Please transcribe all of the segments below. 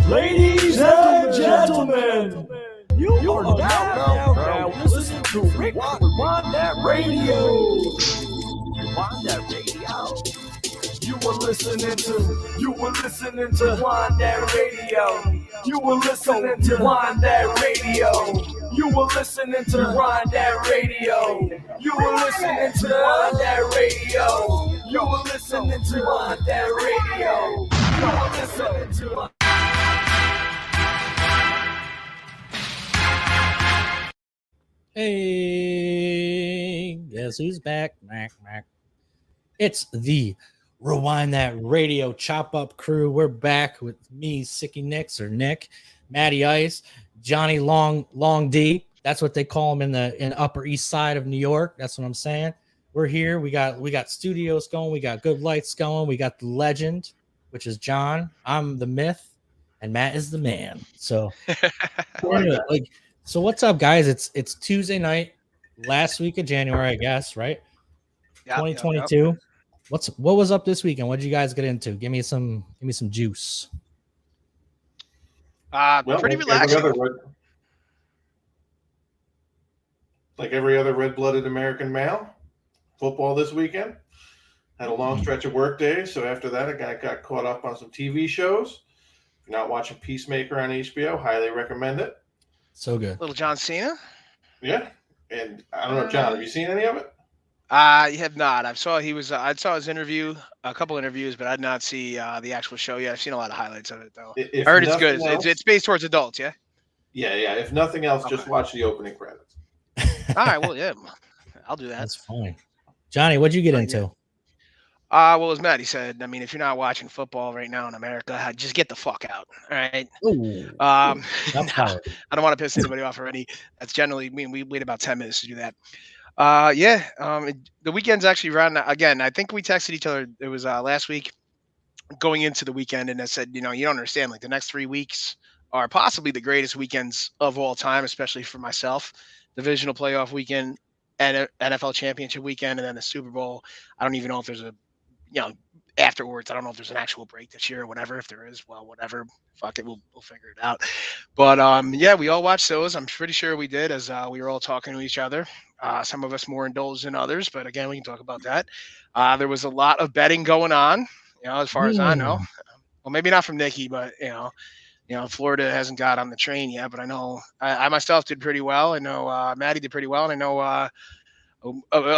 Ladies and gentlemen, you are now listening to Rick Rewind That Radio. Rewind That Radio. You were listening to Rewind That Radio. You were listening to Rewind That Radio. You were listening to Rewind That Radio. You were listening to Rewind That Radio. You were listening to Rewind That Radio. You were listening to Hey, guess who's back? Mac. It's the Rewind That Radio Chop Up crew. We're back with me, Sicky Nicks or Nick, Matty Ice, Johnny Long D. That's what they call him in Upper East Side of New York. That's what I'm saying. We're here. We got studios going. We got good lights going. We got the legend, which is John. I'm the myth, and Matt is the man. So, So what's up, guys? It's Tuesday night, last week of January, I guess, right? Yep, 2022. Yep. What was up this weekend? What did you guys get into? Give me some juice. Pretty relaxing. Like every other red-blooded American male, football this weekend. Had a long stretch of work days, so after that, I got caught up on some TV shows. If you're not watching Peacemaker on HBO, highly recommend it. So good. Little John Cena? Yeah. And I don't know, John, have you seen any of it? You have not. I saw his interview, a couple interviews, but I did not see the actual show yet. I've seen a lot of highlights of it, though. I heard it's good. It's based towards adults, yeah? Yeah. If nothing else, just watch the opening credits. All right, well, yeah. I'll do that. That's fine. Johnny, what'd you get into? Well, as Matty said, I mean, if you're not watching football right now in America, just get the fuck out. All right. I don't want to piss anybody off already. That's generally we wait about 10 minutes to do that. The weekend's actually around again. I think we texted each other. It was last week going into the weekend, and I said, you don't understand. Like the next 3 weeks are possibly the greatest weekends of all time, especially for myself. Divisional playoff weekend, and NFL championship weekend, and then the Super Bowl. I don't even know if there's afterwards, I don't know if there's an actual break this year or whatever. If there is, well, whatever. Fuck it, we'll figure it out. But we all watched those. I'm pretty sure we did, as we were all talking to each other. Some of us more indulged than others, but again, we can talk about that. There was a lot of betting going on, as far as I know. Well, maybe not from Nikki, but Florida hasn't got on the train yet. But I know I myself did pretty well. I know Maddie did pretty well, and I know.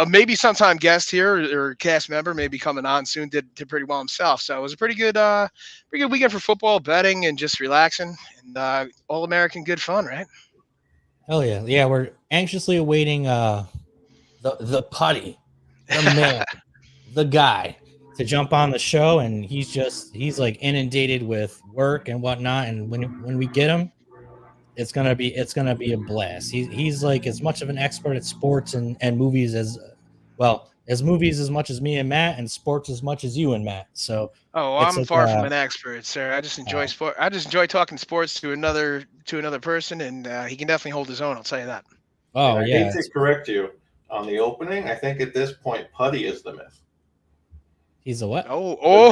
Maybe sometime guest here or cast member maybe coming on soon did pretty well himself. So it was a pretty good weekend for football, betting, and just relaxing and all American good fun, right? Hell yeah. Yeah, we're anxiously awaiting the putty, the man, the guy to jump on the show, and he's like inundated with work and whatnot. And when we get him, it's gonna be a blast. He's like as much of an expert at sports and movies as movies as much as me and Matt, and sports as much as you and Matt. So I'm far from an expert, sir. I just enjoy sport. I just enjoy talking sports to another person, and he can definitely hold his own. I'll tell you that. I hate to correct you on the opening. I think at this point, putty is the myth. He's a what? Wow,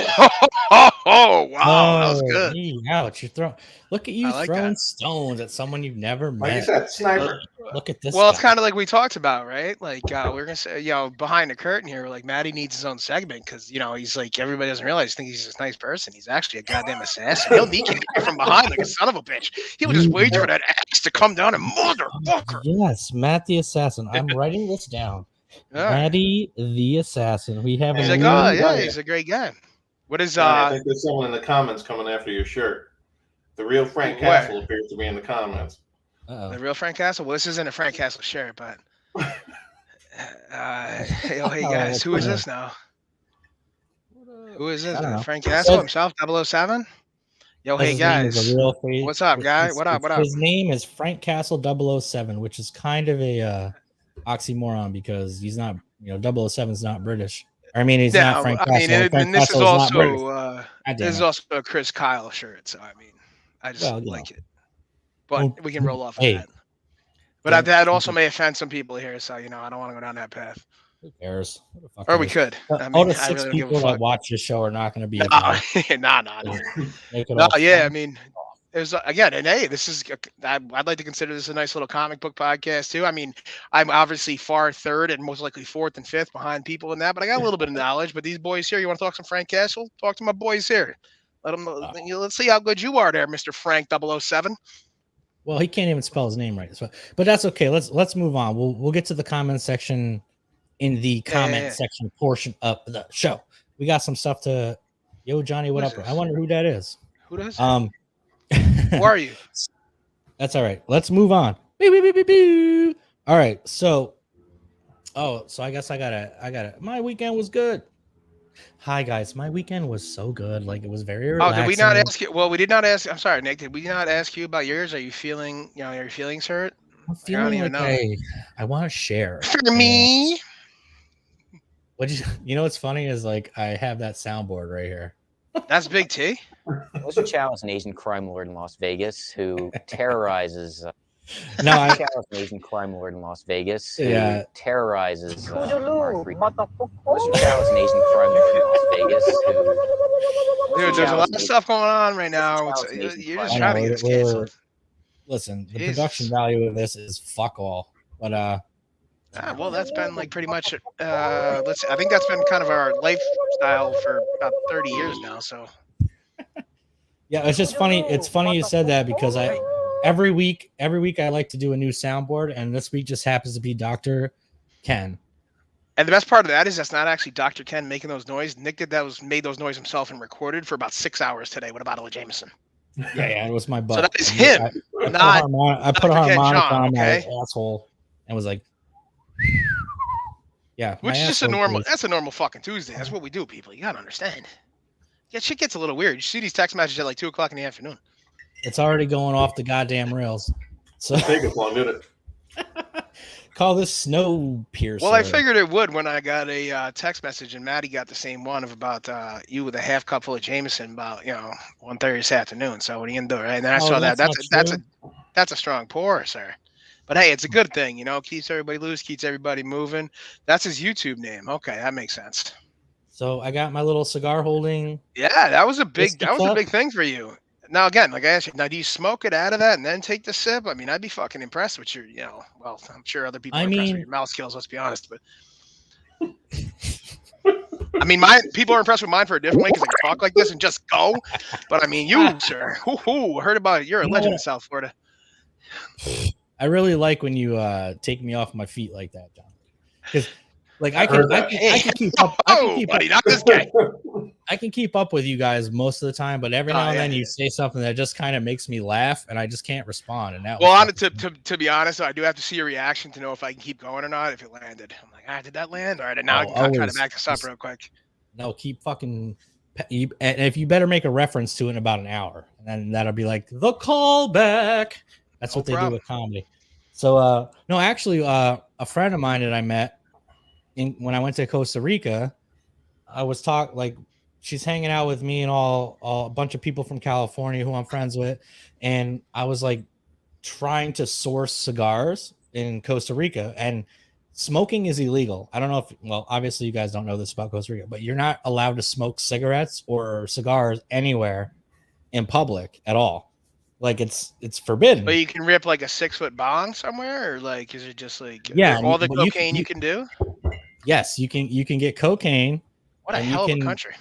that was good. Ouch, you're throwing. Look at you throwing stones at someone you've never met. Like you said, sniper. Look at this. Well, it's kind of like we talked about, right? Like we're gonna say, behind the curtain here, like Matty needs his own segment because he's like everybody doesn't realize. Think he's this nice person. He's actually a goddamn assassin. He'll need you from behind like a son of a bitch. He'll just wait for that axe to come down and motherfucker. Yes, Matt the assassin. I'm writing this down. Matty the assassin. We have. He's he's a great guy. What is I think there's someone in the comments coming after your shirt. The real Frank Castle appears to be in the comments. Uh-oh. The real Frank Castle? Well, this isn't a Frank Castle shirt, but hey guys, who is this now? Who is this? Frank Castle himself, 007? Hey guys. What's up, guy? What up? His name is Frank Castle 007, which is kind of a oxymoron because he's not, 007 is not British. I mean, he's not Frank Castle. And this is also a Chris Kyle shirt, so I mean, I just like it. But we can roll off of that. But that also may offend some people here, so I don't want to go down that path. Who cares? What the fuck Or we cares? could. All the I 6 really don't give a people that fuck. watch this show are not going to be Nah, offended. nah. Make it No, all yeah, I fun. mean, there's again, and hey, this is I'd like to consider this a nice little comic book podcast too. I mean, I'm obviously far third and most likely fourth and fifth behind people in that, but I got a little bit of knowledge. But these boys here, you want to talk some Frank Castle? Talk to my boys here. Let them. Let's see how good you are there, Mr. Frank 007. Well, he can't even spell his name right, but that's okay. Let's move on. We'll get to the comment section in the comment section portion of the show. We got some stuff to. Yo, Johnny, what up? Bro? I wonder who that is. Who does? Who are you? That's all right. Let's move on. Beep, beep, beep, beep, beep. All right. So I guess I gotta. My weekend was good. Hi guys, my weekend was so good. Like it was very relaxing. Oh, did we not ask you? Well, we did not ask. I'm sorry, Nick. Did we not ask you about yours? Are you feeling? Are your feelings hurt? I'm feeling like I want to share. For me. What you know? What's funny is like I have that soundboard right here. That's Big T. Wilson Chow is an Asian crime lord in Las Vegas who terrorizes. No, Chow is an Asian crime lord in Las Vegas who terrorizes. Wilson Chow is an Asian crime lord in Las Vegas who. Dude, there's a lot of stuff going on right now. You're just trying to get us canceled. Listen, the production value of this is fuck all. But well, that's been like pretty much. I think that's been kind of our lifestyle for about 30 years now. So. Yeah, it's just funny. It's funny you said that because every week I like to do a new soundboard, and this week just happens to be Dr. Ken. And the best part of that is that's not actually Dr. Ken making those noises. Nick made those noises himself and recorded for about 6 hours today with a bottle of Jameson. Yeah, it was my butt. So that is him. I put a harmonica on my asshole and was like, yeah. Which is just a normal. That's a normal fucking Tuesday. That's what we do, people. You gotta understand. Yeah, shit gets a little weird. You see these text messages at like 2:00 in the afternoon. It's already going off the goddamn rails. So take as long, did it? Call this snow piercer. Well, I figured it would when I got a text message, and Maddie got the same one of about you with a half cup full of Jameson about 1:30 this afternoon. So what are you gonna do, right? And then I saw that. That's a strong pour, sir. But hey, it's a good thing, keeps everybody loose, keeps everybody moving. That's his YouTube name. Okay, that makes sense. So I got my little cigar holding. Yeah, that was a big thing for you. Now again, like I asked you, now do you smoke it out of that and then take the sip? I mean, I'd be fucking impressed with your, well, I'm sure other people are impressed with your mouth skills, let's be honest, but I mean, people are impressed with mine for a different way because I can talk like this and just go. But I mean, you, sir, heard about it. You're a legend in South Florida. I really like when you take me off my feet like that, John. Because like I can keep up. Buddy, not this guy. I can keep up with you guys most of the time, but every now and then you say something that just kind of makes me laugh, and I just can't respond. And to be honest, I do have to see your reaction to know if I can keep going or not. If it landed, I'm like, did that land? All right, and now I'll try to back this up real quick. No, keep fucking. And if you better make a reference to it in about an hour, and then that'll be like the callback. That's what they do with comedy. So, no, actually, a friend of mine that I met when I went to Costa Rica, I was she's hanging out with me and all a bunch of people from California who I'm friends with. And I was like trying to source cigars in Costa Rica, and smoking is illegal. I don't know obviously you guys don't know this about Costa Rica, but you're not allowed to smoke cigarettes or cigars anywhere in public at all. Like it's forbidden. But you can rip like a 6-foot bong somewhere, or like is it just like all the cocaine you can do? Yes, you can get cocaine. What a hell of a country.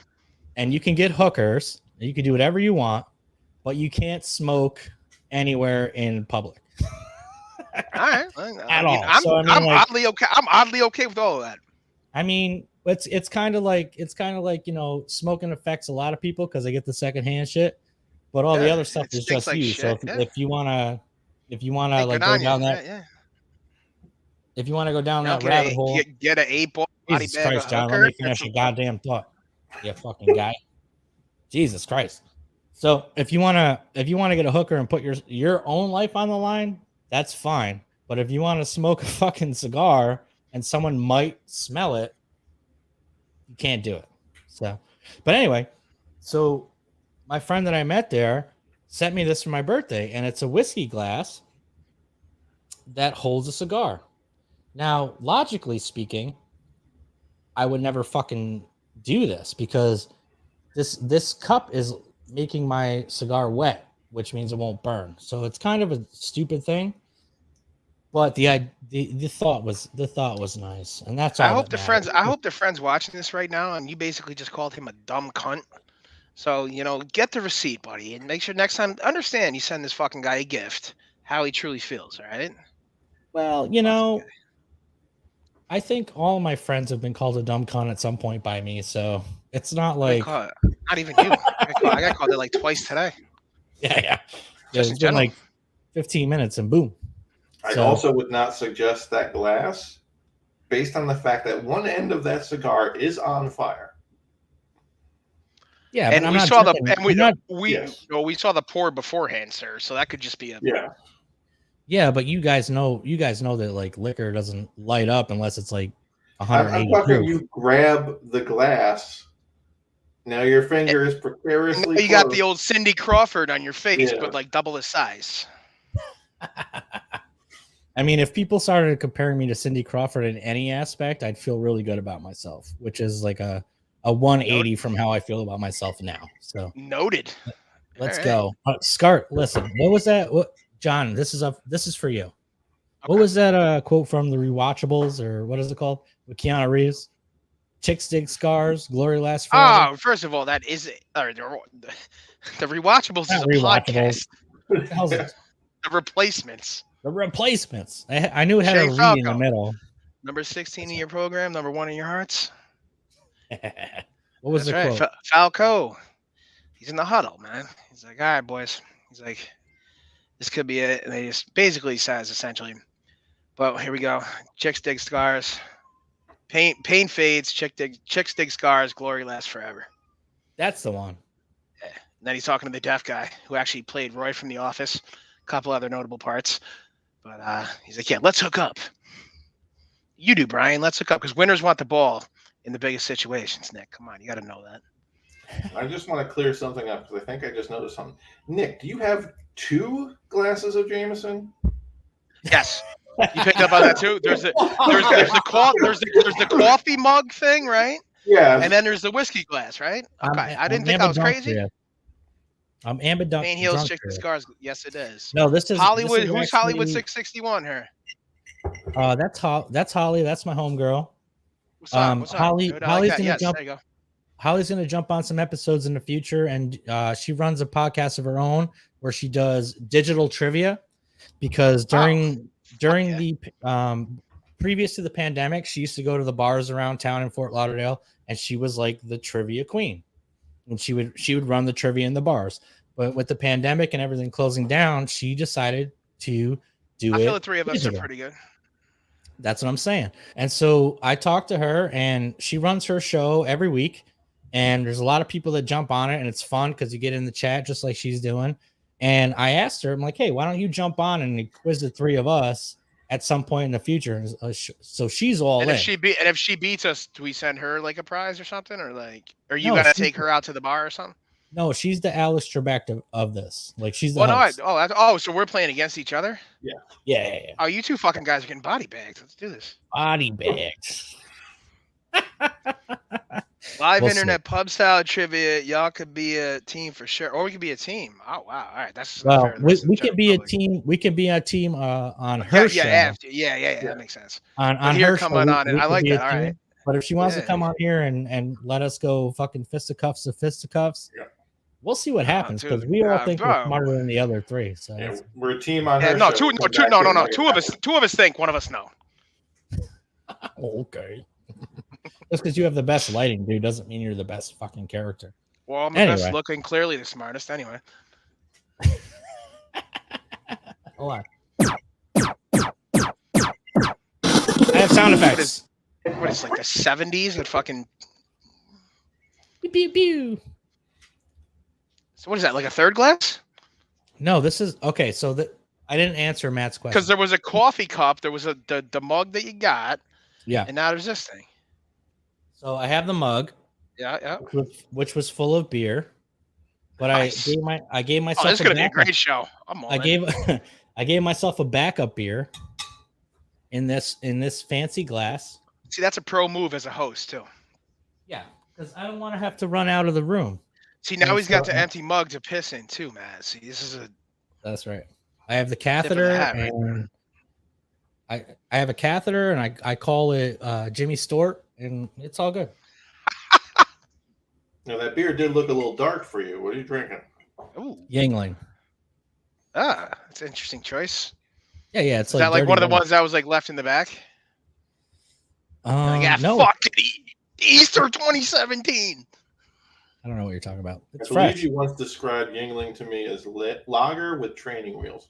And you can get hookers. You can do whatever you want, but you can't smoke anywhere in public. All right. All. I'm oddly okay. I'm oddly okay with all of that. I mean, it's kind of like smoking affects a lot of people because they get the secondhand shit, but all the other stuff is just you. Shit. So if you wanna like go down that. If you want to go down that rabbit hole, get an 8-ball body Jesus bag. Christ, John, let me finish a goddamn thought. You fucking guy. Jesus Christ. So if you wanna get a hooker and put your own life on the line, that's fine. But if you want to smoke a fucking cigar and someone might smell it, you can't do it. So, but anyway, so my friend that I met there sent me this for my birthday, and it's a whiskey glass. that holds a cigar. Now, logically speaking, I would never fucking do this because this cup is making my cigar wet, which means it won't burn. So it's kind of a stupid thing. But the thought was nice, and that's all. I hope the friends watching this right now, and you basically just called him a dumb cunt. So get the receipt, buddy, and make sure next time understand you send this fucking guy a gift, how he truly feels. All right. Well, I think all my friends have been called a dumb cunt at some point by me, so it's not like not even you. I got called it like twice today. Yeah. It's been like 15 minutes and boom. I also would not suggest that glass based on the fact that one end of that cigar is on fire. Yeah, and we saw we saw the pour beforehand, sir. So that could just be a Yeah, but you guys know that like liquor doesn't light up unless it's like 180 I'm talking proof. You grab the glass. Now your finger is precariously. You got the old Cindy Crawford on your face, but like double the size. I mean, if people started comparing me to Cindy Crawford in any aspect, I'd feel really good about myself, which is like a 180 from how I feel about myself now. So noted. Let's go. Scart, listen. What was that? John, this is for you. Okay. What was that quote from the Rewatchables, or what is it called? With Keanu Reeves? Chicks dig scars, glory lasts forever. Oh, first of all, that is the Rewatchables is a podcast. The Replacements. The Replacements. I knew it had a read in the middle. Number 16 in your program, number 1 in your hearts. What was the quote? Falco. He's in the huddle, man. He's like, all right, boys. He's like, this could be it. And they just basically says essentially, but here we go. Chicks dig scars. Pain fades. Chicks dig scars. Glory lasts forever. That's the one. Yeah. And then he's talking to the deaf guy who actually played Roy from The Office. A couple other notable parts. But he's like, yeah, let's hook up. You do, Brian. Let's hook up because winners want the ball in the biggest situations, Nick. Come on. You got to know that. I just want to clear something up because I think I just noticed something. Nick, do you have 2 glasses of Jameson? Yes. You picked up on that too? There's the coffee mug thing, right? Yeah. And then there's the whiskey glass, right? Okay. I didn't think I was crazy. I'm ambidextrous. Pain heals, chick scars. Yes, it is. No, this is Hollywood. This is who's actually, Hollywood 661 here? That's Holly. That's my homegirl. What's up? What's Holly's up? gonna jump. There you go. Holly's gonna jump on some episodes in the future, and she runs a podcast of her own where she does digital trivia. Because during the previous to the pandemic, she used to go to the bars around town in Fort Lauderdale, and she was like the trivia queen. And she would run the trivia in the bars. But with the pandemic and everything closing down, she decided to do it. I feel the 3 of us are pretty good. That's what I'm saying. And so I talked to her, and she runs her show every week. And there's a lot of people that jump on it, and it's fun because you get in the chat just like she's doing. And I asked her, I'm like, hey, why don't you jump on and quiz the 3 of us at some point in the future? So she's all in. If she beats us, do we send her like a prize or something, or you gotta take her out to the bar or something? No, she's the Alice Trebek of this. Like she's the host. So we're playing against each other? Yeah. Oh, you 2 fucking guys are getting body bagged. Let's do this. Body bags. Live internet pub style trivia. Y'all could be a team for sure, or we could be a team. Oh wow! All right, that's we could be a team. We can be a team on her show. Yeah. That makes sense. On here her coming show, on it. I like that. All right. But if she wants to come on here and let us go fucking fisticuffs, we'll see what happens because we all think we're smarter than the other 3. So we're a team on her. No, show. No. 2 of us think. 1 of us no. Okay. Just because you have the best lighting, dude, doesn't mean you're the best fucking character. Well, I'm the best looking, clearly the smartest anyway. Hold on. I have sound effects. What is like the 70s with fucking... Pew, pew, pew. So what is that, like a 3rd glass? No, this is... Okay, so I didn't answer Matt's question. Because there was a coffee cup, there was the mug that you got. Yeah. And now there's this thing. So I have the mug. Yeah. Which was full of beer. But nice. I gave myself this is gonna be a great show. I gave myself a backup beer in this fancy glass. See, that's a pro move as a host too. Yeah, because I don't want to have to run out of the room. See, now he's got the empty mug to piss in too, Matt. See, this is a. That's right. I have the catheter, and I have a catheter, and I call it Jimmy Stewart, and it's all good. Now that beer did look a little dark for you. What are you drinking? Ooh. Yingling. Ah, that's an interesting choice. Yeah. It's is that like one of the ones that was like left in the back? No. Fuck it. Easter 2017. I don't know what you're talking about. It's I believe you once described Yingling to me as lager with training wheels.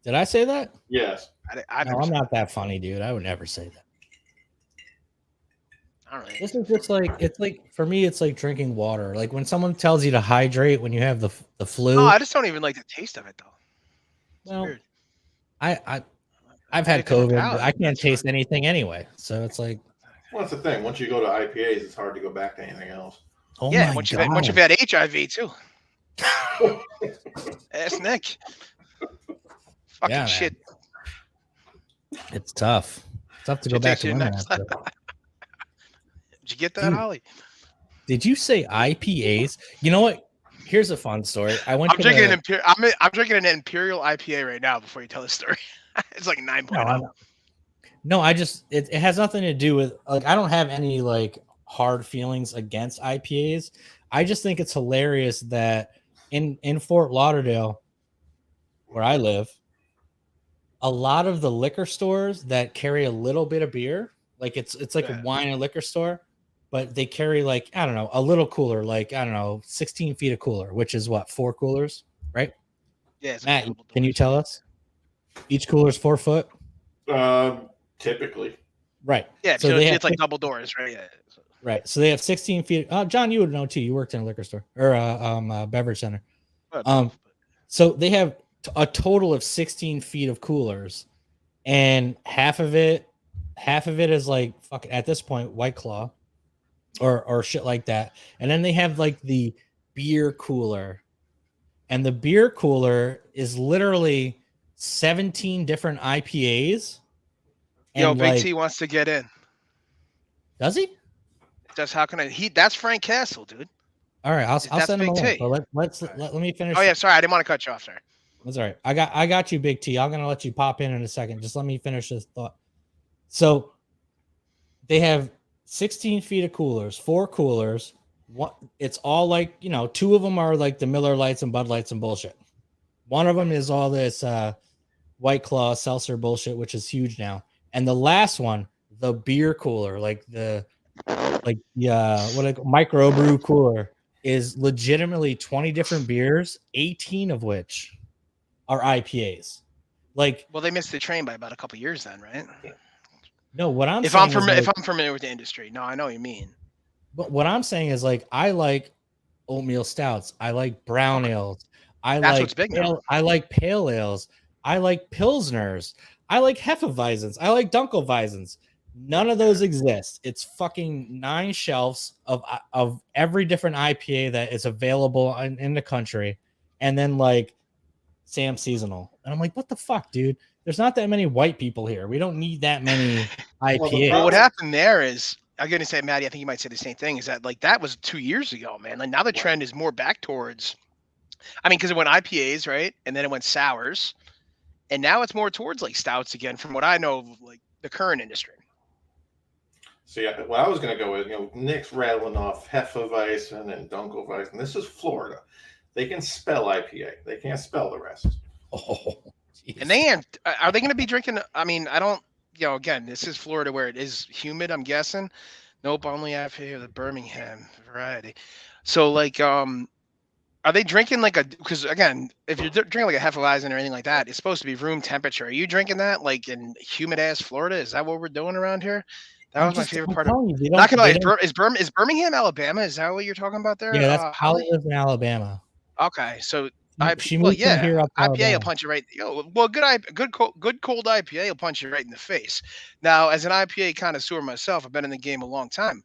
Did I say that? Yes. No, I'm not that funny, dude. I would never say that. All right. This is just like, it's like, for me, it's like drinking water. Like when someone tells you to hydrate when you have the flu. Oh, I just don't even like the taste of it though. It's well, weird. I've had COVID. I can't taste anything anyway. So it's like. Well, that's the thing. Once you go to IPAs, it's hard to go back to anything else. Oh yeah, my once God. you've had HIV too. Ask Nick. Fucking shit. It's tough. It's tough to go back to women after. Did you get that, Holly? Did you say IPAs? You know what? Here's a fun story. I'm drinking an Imperial IPA right now before you tell the story. It's like 9.0. No, it has nothing to do with, like, I don't have any like hard feelings against IPAs. I just think it's hilarious that in Fort Lauderdale, where I live, a lot of the liquor stores that carry a little bit of beer, like it's like a wine and liquor store, but they carry like, I don't know, a little cooler, like, I don't know, 16 feet of cooler, which is what, 4 coolers, right? Yeah. Matt, can you tell us? Each cooler is 4 foot? Typically. Right. Yeah, so it's like double doors, right? Yeah. Right. So they have 16 feet. John, you would know too. You worked in a liquor store or a beverage center. So they have a total of 16 feet of coolers, and half of it is like fucking at this point White Claw or shit like that. And then they have like the beer cooler, and the beer cooler is literally 17 different IPAs. Yo, Big T wants to get in. Does he? That's how can I? That's Frank Castle, dude. All right, I'll send him a link. But let me finish. Oh yeah, sorry, I didn't want to cut you off, sir. That's all right. I got you, Big T. I'm gonna let you pop in a second. Just let me finish this thought. So they have 16 feet of coolers, 4 coolers. It's all like, 2 of them are like the Miller Lights and Bud Lights and bullshit. One of them is all this White Claw seltzer bullshit, which is huge now. And the last one, the beer cooler, microbrew cooler, is legitimately 20 different beers, 18 of which are IPAs. Like, well, they missed the train by about a couple years then, right? No, what I'm if saying if I'm familiar with the industry, no, I know what you mean. But what I'm saying is, like, I like oatmeal stouts, I like brown ales, I like pale ales, I like pilsners, I like Hefeweizens, I like Dunkelweizens. None of those exist. It's fucking 9 shelves of every different IPA that is available in the country, and then like Sam Seasonal. And I'm like, what the fuck, dude? There's not that many white people here. We don't need that many IPAs. Well, what happened there is, I'm going to say, Maddie, I think you might say the same thing, is that like that was 2 years ago, man. Like now the trend is more back towards, because it went IPAs, right? And then it went sours. And now it's more towards like stouts again, from what I know of like the current industry. See, what I was going to go with, Nick's rattling off Hefeweizen and Dunkelweizen. This is Florida. They can spell IPA. They can't spell the rest. Oh, geez. And are they going to be drinking? I don't, again, this is Florida where it is humid, I'm guessing. Nope, only IPA, the Birmingham variety. So like, are they drinking because again, if you're drinking like a Hefeweizen or anything like that, it's supposed to be room temperature. Are you drinking that like in humid ass Florida? Is that what we're doing around here? That was my favorite part of it. Not gonna lie, is Birmingham, Alabama? Is that what you're talking about there? Yeah, that's how I live in Alabama. Okay, so IPA will punch you right. Good cold IPA will punch you right in the face. Now, as an IPA connoisseur myself, I've been in the game a long time.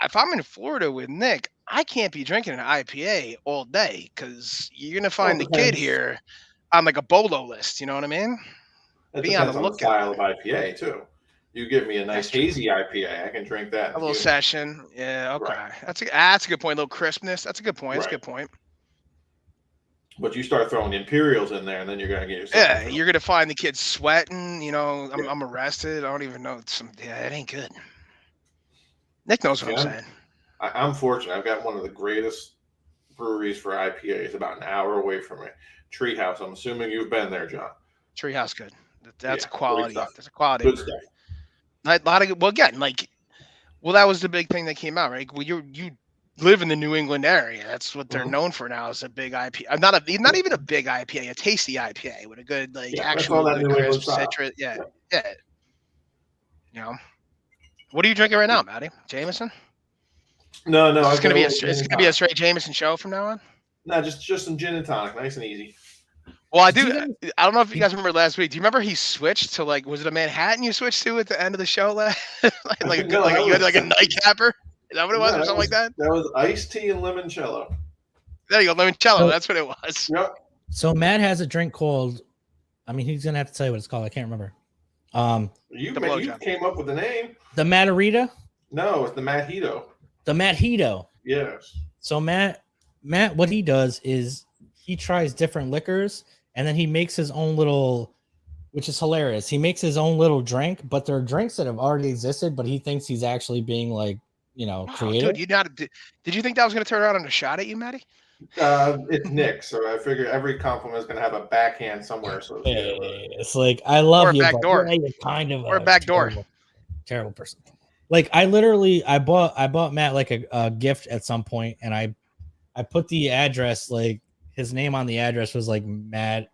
If I'm in Florida with Nick, I can't be drinking an IPA all day because you're gonna find the kid here on like a bolo list. You know what I mean? It Be on depends the on the lookout. style of IPA too. You give me a nice hazy IPA, I can drink that. A little session. Yeah, okay. Right. That's a good point. A little crispness. That's a good point. That's a Right. good point. But you start throwing imperials in there, and then you're gonna get yourself. Yeah, you're gonna find the kids sweating. You know, I'm arrested. I don't even know. It ain't good. Nick knows what I'm saying. I'm fortunate. I've got one of the greatest breweries for IPAs about an hour away from me. Treehouse. I'm assuming you've been there, John. Treehouse, good. That's a Yeah, quality. great stuff. That's a quality. Good brewery. stuff. A lot of well, again, that was the big thing that came out, right? Well, you live in the New England area. That's what they're known for now, is a big IPA. Not even a big IPA, a tasty IPA with a good actual good crisp citrus. Yeah. You know, what are you drinking right now, Matty? Jameson? No. It's gonna be a straight Jameson show from now on. No, just some gin and tonic, nice and easy. Well, I do. I don't know if you guys remember last week. Do you remember he switched to was it a Manhattan you switched to at the end of the show? You had like a nightcapper. Is that what it was, or something like that? That was iced tea and limoncello. There you go, limoncello. That's what it was. Yep. So Matt has a drink called. I mean, he's gonna have to tell you what it's called. I can't remember. You came up with the name. The Mattarita? No, it's the Mojito. The Mojito. Yes. So Matt, what he does is he tries different liquors and then he makes his own little, which is hilarious. He makes his own little drink, but they're drinks that have already existed, but he thinks he's actually being creative. Dude, did you think that was going to turn around on a shot at you, Matty? It's Nick, so I figure every compliment is going to have a backhand somewhere. So it's like, I love you, but you're kind of a backdoor terrible person. Like I bought Matt like a gift at some point, and I put the address, like his name on the address was like Matt.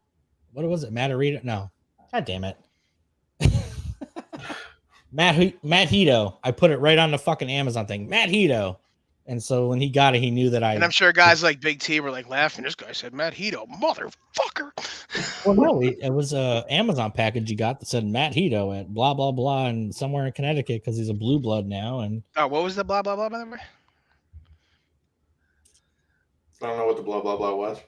What was it? Mattarita? No. God damn it. Matt Hito. I put it right on the fucking Amazon thing. Matt Hito. And so when he got it, he knew that And I'm sure guys like Big T were like laughing. This guy said Matt Hito, motherfucker. Well, no, it was a Amazon package he got that said Matt Hito at blah blah blah, and somewhere in Connecticut because he's a blue blood now. And what was the blah blah blah by the way? I don't know what the blah blah blah was.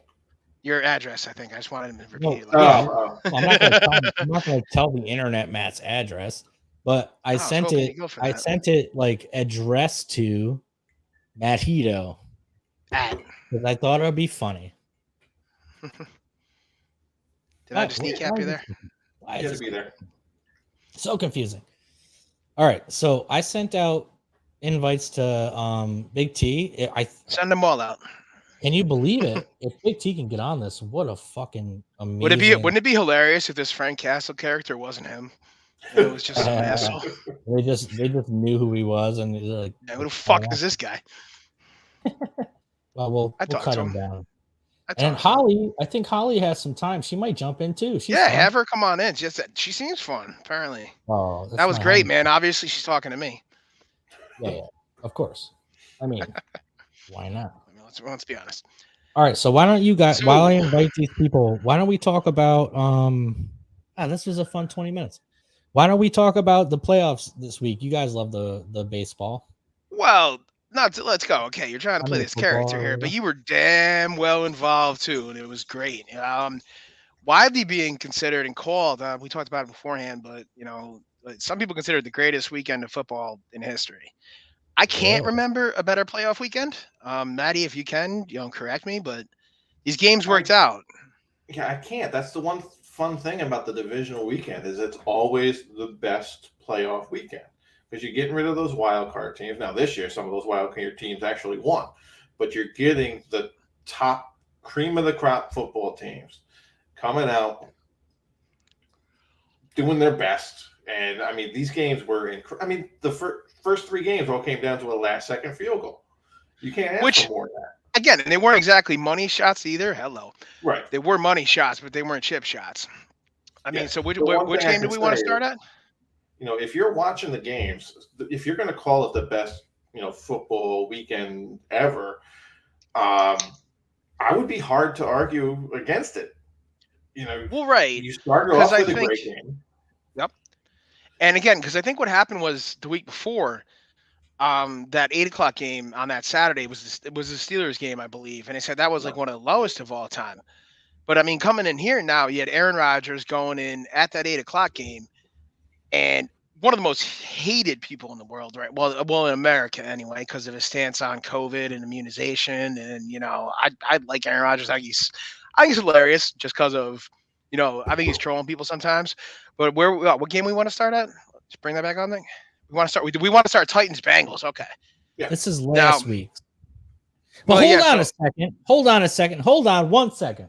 Your address, I think. I just wanted him to repeat it. Well, I'm not going to tell the internet Matt's address, but I sent it. I sent it like addressed to Matt Hito because I thought it would be funny. Did I just kneecap you there? I had to be there. So confusing. All right, so I sent out invites to Big T. I send them all out. Can you believe it? If Big T can get on this, what a fucking amazing. Wouldn't it be hilarious if this Frank Castle character wasn't him? It was just an asshole. They just knew who he was, and they're like, who the fuck is this guy? Well, we'll cut him down. And I think Holly has some time. She might jump in too. Have her come on in. She seems fun, apparently. Oh, that was great, man. Obviously, she's talking to me. Yeah, of course. I mean, why not? Let's be honest. All right, so why don't you guys, while I invite these people, why don't we talk about this was a fun 20 minutes. Why don't we talk about the playoffs this week? You guys love the baseball. Well, let's go. Okay, you're trying to play this character here, but you were damn well involved too, and it was great. Widely being considered and called, we talked about it beforehand, but some people consider it the greatest weekend of football in history. I can't remember a better playoff weekend. Maddie, if you can, correct me, but these games worked out. Yeah, I can't. That's the one fun thing about the divisional weekend is it's always the best playoff weekend because you're getting rid of those wild card teams. Now this year, some of those wild card teams actually won, but you're getting the top cream of the crop football teams coming out, doing their best. And I mean, these games were the first three games all came down to a last-second field goal. You can't ask for more than that. Again, and they weren't exactly money shots either. Hello, right? They were money shots, but they weren't chip shots. I mean, so which game do we want to start at? If you're watching the games, if you're going to call it the best, football weekend ever, I would be hard to argue against it. Well, right. You started off with a great game. Yep. And again, because I think what happened was the week before, that 8:00 game on that Saturday was the Steelers game, I believe, and they said that was like one of the lowest of all time. But I mean, coming in here now, you had Aaron Rodgers going in at that 8:00 game, and one of the most hated people in the world, right? Well, in America anyway, because of his stance on COVID and immunization. And I like Aaron Rodgers. I think he's hilarious just because of I think he's trolling people sometimes. But what game we want to start at? Let's bring that back on. We want to start. We want to start Titans Bengals. Okay. Yeah. This is last week. Well, But hold on a second. Hold on a second. Hold on 1 second.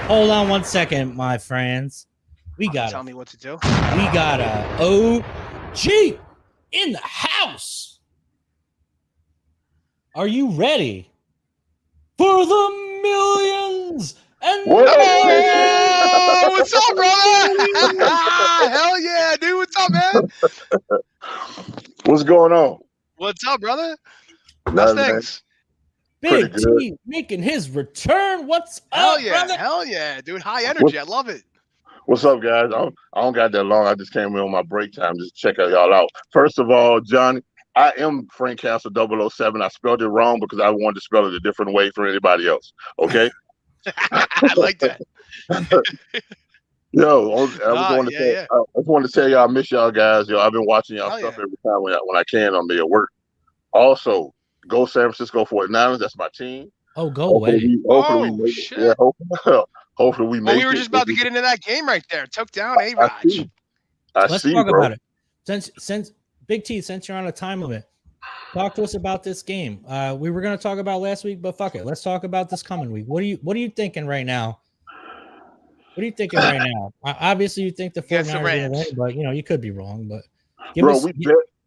Hold on 1 second, my friends. Tell me what to do. We got a OG in the house. Are you ready for the millions and Whoa! What's up, brother? Hell yeah, dude. What's up, man? What's going on? What's up, brother? Nothing, Things. Big T making his return? What's up, brother? Hell yeah, dude. High energy. I love it. What's up, guys? I don't got that long. I just came in on my break time just to check y'all out. First of all, Johnny, I am Frank Castle 007. I spelled it wrong because I wanted to spell it a different way for anybody else. Okay? I like that. Yo, I just wanted to tell y'all I miss y'all guys. Yo, I've been watching y'all stuff every time when I can on me at work. Also, go San Francisco 49ers. That's my team. Oh, go away. Hopefully we make shit. it. Yeah, hopefully we make it. We were just about to get into that game right there. Took down A-Raj. Let's talk about it. Since Big T, since you're on a time limit, talk to us about this game. We were going to talk about last week, but fuck it. Let's talk about this coming week. What are you thinking right now? What are you thinking right now? Obviously, you think the 49ers are going to win, but you could be wrong. But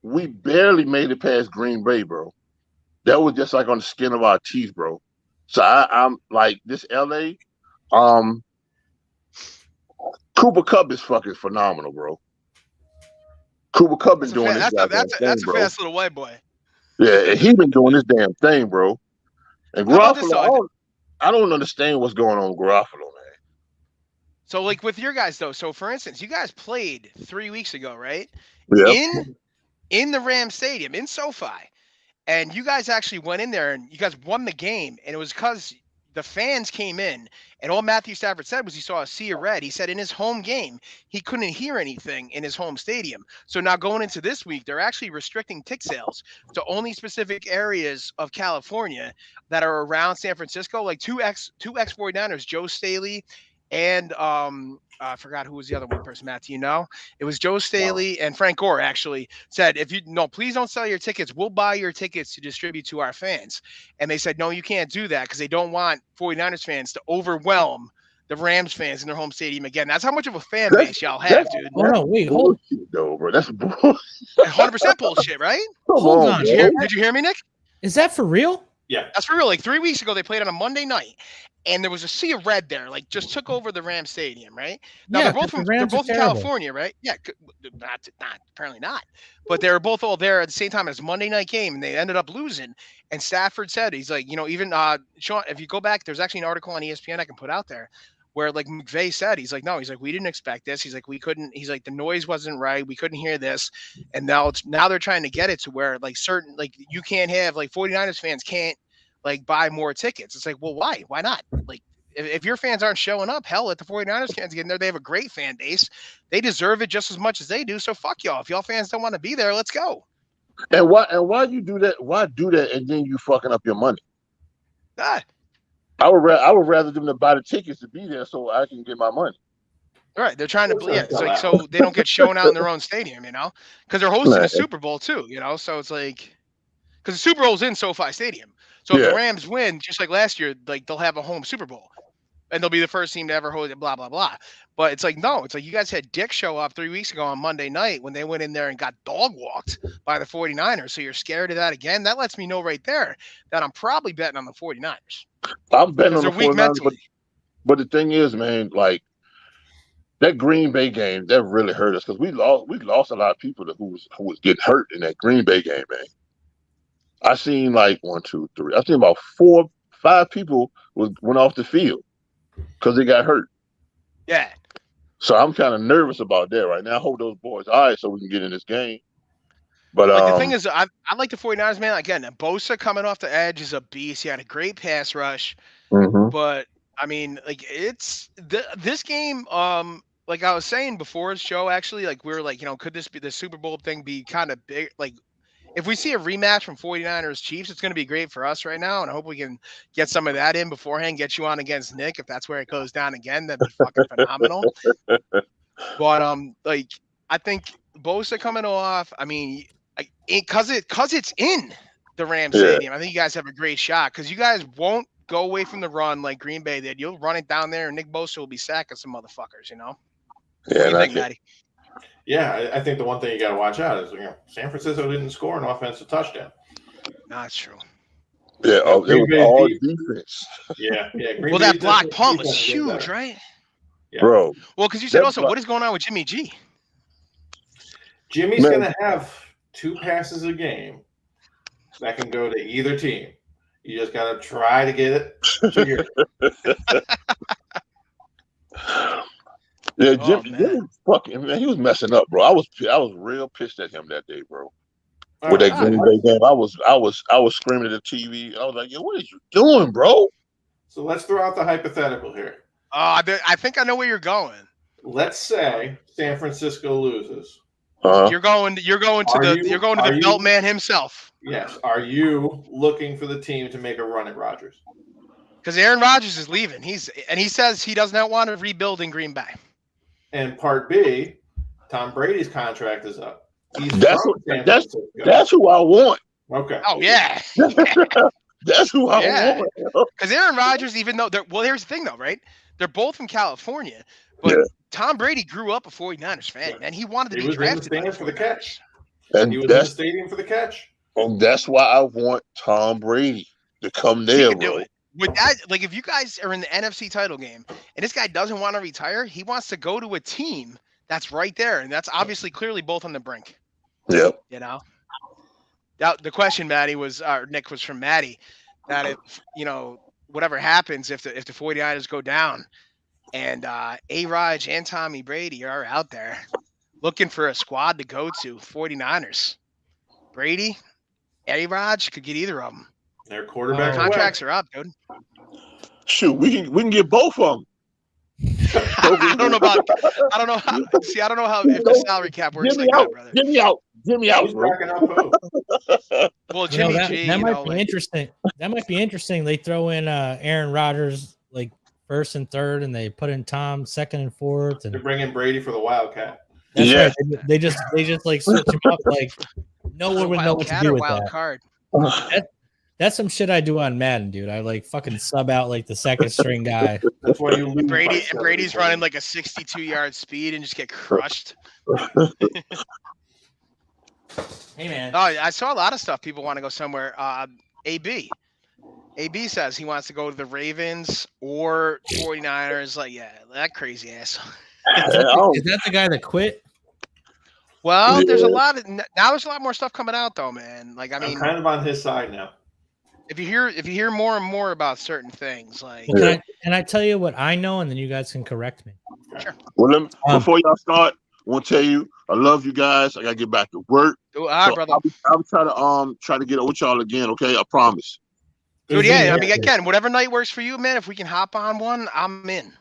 we barely made it past Green Bay, bro. That was just like on the skin of our teeth, bro. So I'm like this LA. Cooper Kupp is fucking phenomenal, bro. Cooper Kupp been doing this. That's a fast little white boy. Yeah, he been doing this damn thing, bro. And Garoppolo, I don't understand what's going on with Garoppolo, man. So, like with your guys though, so for instance, you guys played 3 weeks ago, right? Yeah. In the Rams Stadium in SoFi, and you guys actually went in there and you guys won the game, and it was because the fans came in, and all Matthew Stafford said was he saw a sea of red. He said in his home game he couldn't hear anything in his home stadium. So now going into this week, they're actually restricting ticket sales to only specific areas of California that are around San Francisco, like two ex 49ers, Joe Staley. And I forgot who was the other one person, Matt. Do you know? It was Joe Staley and Frank Gore actually said, please don't sell your tickets. We'll buy your tickets to distribute to our fans. And they said, no, you can't do that because they don't want 49ers fans to overwhelm the Rams fans in their home stadium again. That's how much of a fan base y'all have, dude. Oh, no, wait, hold on. Though, bro. That's bullshit. 100% bullshit, right? Hold on. Did you hear me, Nick? Is that for real? Yeah. That's for real. Like 3 weeks ago, they played on a Monday night. And there was a sea of red there, like just took over the Rams Stadium, right? Now they're both in California, right? Yeah, not apparently not, but they were both all there at the same time as Monday night game, and they ended up losing. And Stafford said, he's like, even Sean, if you go back, there's actually an article on ESPN I can put out there where like McVay said, he's like, no, he's like, we didn't expect this. He's like, we couldn't. He's like, the noise wasn't right. We couldn't hear this, and now they're trying to get it to where like you can't have like 49ers fans can't like buy more tickets. It's like, well, why? Why not? Like, if your fans aren't showing up, hell, let the 49ers fans get in there. They have a great fan base. They deserve it just as much as they do. So fuck y'all. If y'all fans don't want to be there, let's go. And why you do that? Why do that and then you fucking up your money? Ah. I would rather them to buy the tickets to be there so I can get my money. All right, they're trying to it's like so they don't get shown out in their own stadium, because they're hosting a Super Bowl too, so it's like because the Super Bowl's in SoFi Stadium. So if the Rams win, just like last year, like they'll have a home Super Bowl, and they'll be the first team to ever hold it. Blah blah blah. But it's like no, it's like you guys had Dick show up 3 weeks ago on Monday night when they went in there and got dog walked by the 49ers. So you're scared of that again. That lets me know right there that I'm probably betting on the 49ers. I'm betting on the 49ers, but the thing is, man, like that Green Bay game that really hurt us because we lost a lot of people who was getting hurt in that Green Bay game, man. I seen like 1, 2, 3. I seen about 4, 5 people went off the field because they got hurt. Yeah. So I'm kind of nervous about that right now. I hope those boys all right so we can get in this game. But like the thing is, I like the 49ers, man. Again, Bosa coming off the edge is a beast. He had a great pass rush, but I mean, like it's this game. Like I was saying before the show, actually, like we were like, could this be the Super Bowl thing be kind of big? Like if we see a rematch from 49ers Chiefs, it's going to be great for us right now, and I hope we can get some of that in beforehand. Get you on against Nick if that's where it goes down again. That'd be fucking phenomenal. But like I think Bosa coming off. I mean, because it's in the Rams Stadium. I think you guys have a great shot because you guys won't go away from the run like Green Bay did. You'll run it down there, and Nick Bosa will be sacking some motherfuckers. Yeah, what do you think, Matty? Yeah, I think the one thing you got to watch out is San Francisco didn't score an offensive touchdown. No, that's true. Yeah, it was all defense. Yeah. Well, that block punt was huge, right? Yeah. Bro. Well, because you said also, what is going on with Jimmy G? Jimmy's going to have 2 passes a game that can go to either team. You just got to try to get it figured. Yeah, Jimmy fucking man, he was messing up, bro. I was real pissed at him that day, bro. With that Green Bay game, I was screaming at the TV. I was like, "Yo, what are you doing, bro?" So let's throw out the hypothetical here. I think I know where you're going. Let's say San Francisco loses. You're going to the belt man himself. Yes. Are you looking for the team to make a run at Rodgers? Because Aaron Rodgers is leaving. He says he does not want to rebuild in Green Bay. And part B, Tom Brady's contract is up. That's who I want. Okay. Oh yeah. That's who I want. Because Aaron Rodgers, even though here's the thing though, right? They're both from California, but Tom Brady grew up a 49ers fan, and he wanted to be drafted by the for the catch. And he was in the stadium for the catch. And that's why I want Tom Brady to come there, bro. Do it. With that, like if you guys are in the NFC title game and this guy doesn't want to retire, he wants to go to a team that's right there, and that's obviously clearly both on the brink. Yep. Now the question, Nick, was from Maddie, that if whatever happens if the 49ers go down and A-Raj and Tommy Brady are out there looking for a squad to go to, 49ers, Brady, A-Raj could get either of them. Their quarterbacks contracts are up, dude. Shoot, we can get both of them. I don't know how if the salary cap works like that, brother. Get me out, bro. Well, Jimmy that might be interesting. That might be interesting. They throw in Aaron Rodgers like first and third, and they put in Tom second and fourth, and they bring in Brady for the Wildcat. That's right. They just like switch him up. Like no one would know what to do with that. Card. That's some shit I do on Madden, dude. I like fucking sub out like the second string guy. That's why you lose. Brady's running like a 62-yard speed and just get crushed. Hey man. Oh, I saw a lot of stuff. People want to go somewhere. AB says he wants to go to the Ravens or 49ers. Like, yeah, that crazy ass. Is that the guy that quit? Well, there's a lot more stuff coming out though, man. Like, I mean, I'm kind of on his side now. If you hear more and more about certain things, like can I tell you what I know, and then you guys can correct me. Sure. Well, before y'all start, I want to tell you I love you guys. I gotta get back to work. All right, brother. I'll try to get with y'all again. Okay, I promise. Dude, yeah. I mean, again, whatever night works for you, man. If we can hop on one, I'm in.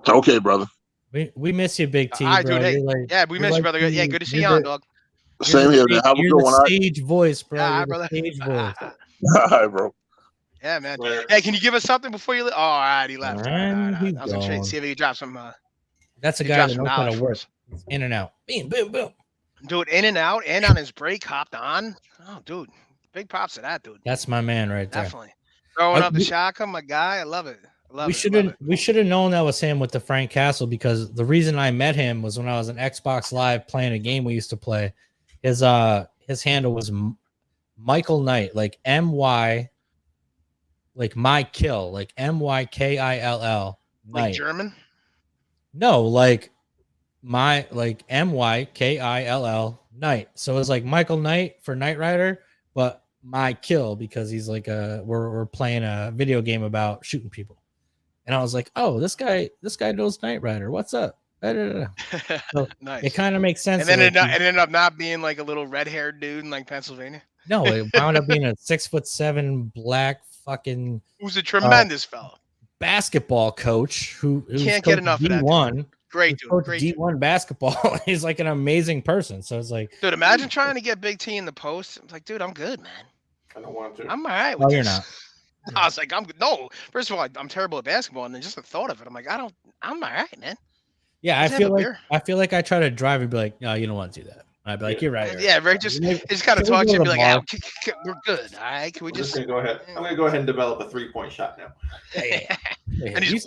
Okay, brother. We miss you, Big T. All right, bro. dude. Hey, we miss you, brother. Yeah, good to see you on, dog. Same here, man. Have a good one. Stage voice, bro. All right, brother. Stage voice. All right, bro. Yeah, man. Hey, can you give us something before you leave? Oh, all right, he left. All right. I was going to see if he could drop some. That's a guy that knows how to work. In and out. Boom, boom, boom. Dude, in and out, and on his break, hopped on. Oh, dude. Big props to that, dude. That's my man right there. Definitely. Throwing up the shotgun, my guy. I love it. We should have known that was him with the Frank Castle, because the reason I met him was when I was on Xbox Live playing a game we used to play. His handle was Michael Knight, like MY, like my kill, like MYKILL. Like German? No, like my like MYKILL Knight. So it's like Michael Knight for Knight Rider, but my kill because he's like we're playing a video game about shooting people. And I was like, oh, this guy knows Knight Rider. What's up? So Nice. it kind of makes sense. And then that, it ended up not being like a little red-haired dude in like Pennsylvania. no, it wound up being a 6'7" black fucking Who's a tremendous fellow. basketball coach who Can't get enough of that D1. dude. Great dude. Coach Great D1 basketball. He's like an amazing person. So it's like, dude, imagine trying to get Big T in the post. I'm like, dude, I'm good, man. I don't want to. I'm all right with no, this. you're not. I was like, I'm good. No, first of all, I'm terrible at basketball, and then just the thought of it, I'm like, I'm all right, man. Yeah, Let's have a beer. I feel like I try to drive and be like, no, you don't want to do that. I'd be like, you're right. Yeah, right. Just kind of talk to you and be like, we're good. All right, can we just go ahead? I'm gonna go ahead and develop a 3-point shot now. Yeah. And You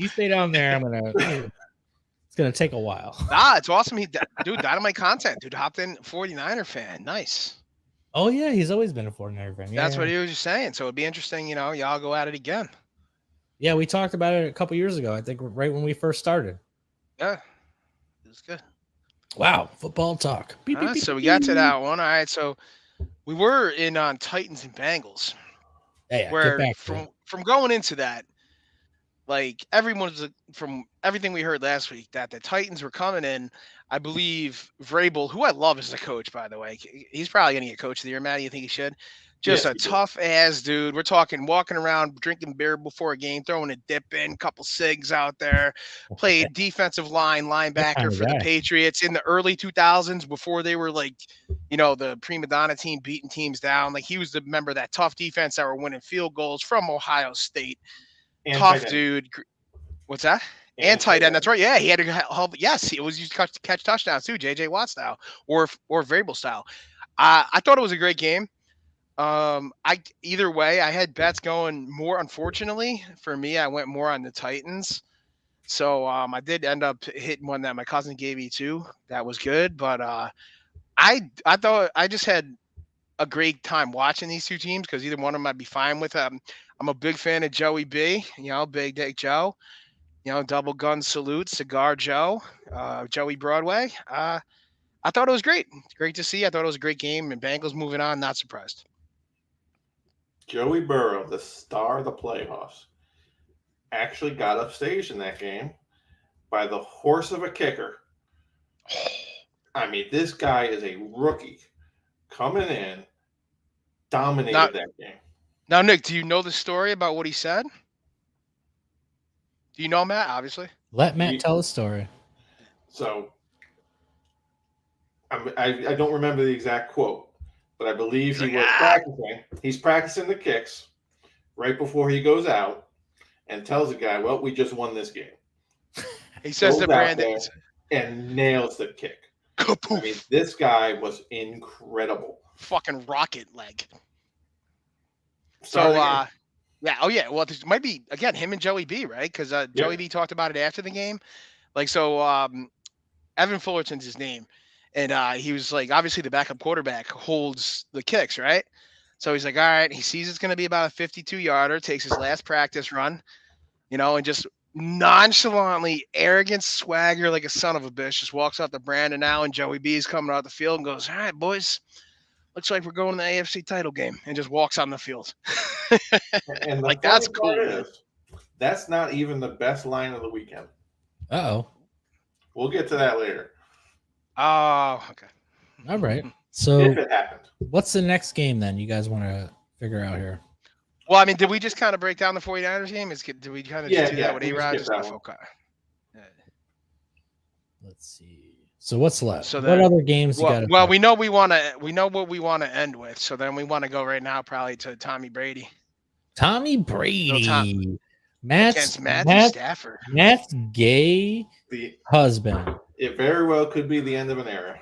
stay down there. It's gonna take a while. It's awesome. Dude, dynamite content. Dude, hopped in 49er fan. Nice. Oh yeah, he's always been a 49er fan. That's what he was just saying. So it'd be interesting, y'all go at it again. Yeah, we talked about it a couple years ago. I think right when we first started. Yeah, it was good. Wow, football talk. Beep, beep, beep, So we got to that one. All right, so we were in on Titans and Bengals. Yeah, where from going into that, like everyone's from everything we heard last week that the Titans were coming in. I believe Vrabel, who I love as a coach, by the way, he's probably going to get coach of the year. Matt, you think he should? Just a tough ass dude. We're talking walking around, drinking beer before a game, throwing a dip in, couple cigs out there. Played defensive linebacker for the Patriots in the early 2000s before they were like, the prima donna team beating teams down. Like he was the member of that tough defense that were winning field goals from Ohio State. And tough dude. What's that? And tight end. That's right. Yeah, he had to help. Yes, it was used to catch touchdowns too, J.J. Watt style or Vrabel style. I thought it was a great game. Either way, I had bets going more. Unfortunately for me, I went more on the Titans. So I did end up hitting one that my cousin gave me too. That was good, but I thought I just had a great time watching these two teams because either one of them I'd be fine with. I'm a big fan of Joey B. Big Dick Joe. Double gun salute, Cigar Joe, Joey Broadway. I thought it was great. Great to see. I thought it was a great game, and Bengals moving on. Not surprised. Joey Burrow, the star of the playoffs, actually got upstaged in that game by the horse of a kicker. I mean, this guy is a rookie coming in, dominated that game. Now, Nick, do you know the story about what he said? Do you know Matt, obviously? Let Matt tell the story. So, I don't remember the exact quote, but I believe he was practicing. He's practicing the kicks right before he goes out and tells the guy, well, we just won this game. He says to Brandon. And nails the kick. Kapoof. I mean, this guy was incredible. Fucking rocket leg. So, yeah. Oh, yeah. Well, this might be, again, him and Joey B, right? Because Joey B talked about it after the game. Like, so Evan Fullerton's his name. And he was like, obviously the backup quarterback holds the kicks, right? So he's like, all right. He sees it's going to be about a 52-yarder, takes his last practice run, and just nonchalantly, arrogant swagger like a son of a bitch, just walks out to Brandon now, and Joey B is coming out the field and goes, all right, boys. Looks like we're going to the AFC title game, and just walks on the field. And like that's cool. That's not even the best line of the weekend. Uh-oh. We'll get to that later. Oh, okay. All right. So if it happened. What's the next game then you guys want to figure out here? Well, I mean, did we just kind of break down the 49ers game? Did we kind of just do that with A-Rod? Let's see. So what's left? So what other games you got? Well, we know we know what we want to end with. So then we want to go right now probably to Tommy Brady. Tommy Brady. Matt's Stafford. Matt's gay husband. It very well could be the end of an era.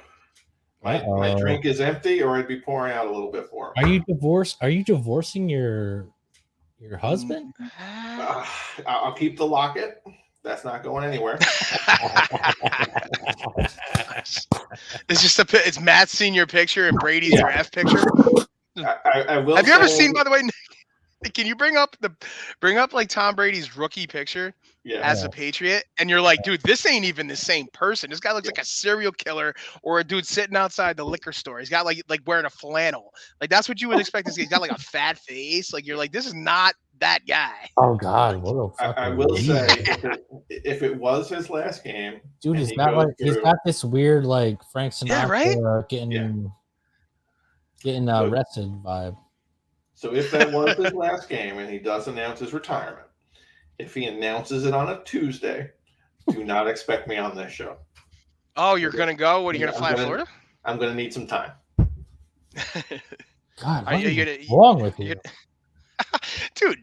My drink is empty, or I'd be pouring out a little bit for him. Are you divorced? Are you divorcing your husband? I'll keep the locket. That's not going anywhere. It's just it's Matt's senior picture and Brady's draft picture. I will. Have you ever seen, by the way, Nick, can you bring up like Tom Brady's rookie picture as a Patriot? And you're like, dude, this ain't even the same person. This guy looks like a serial killer or a dude sitting outside the liquor store. He's got like wearing a flannel. Like that's what you would expect to see. He's got like a fat face. Like you're like, this is not that guy. Oh God, what a fucking I will loser. say, if it was his last game, Dude, and he's got this weird like Frank Sinatra Yeah, right? getting arrested vibe. So if that was his last game and he does announce his retirement, if he announces it on a Tuesday, do not expect me on this show. Oh, you're gonna go? What, are you gonna fly to Florida? I'm gonna need some time. God, what is wrong with you? Dude.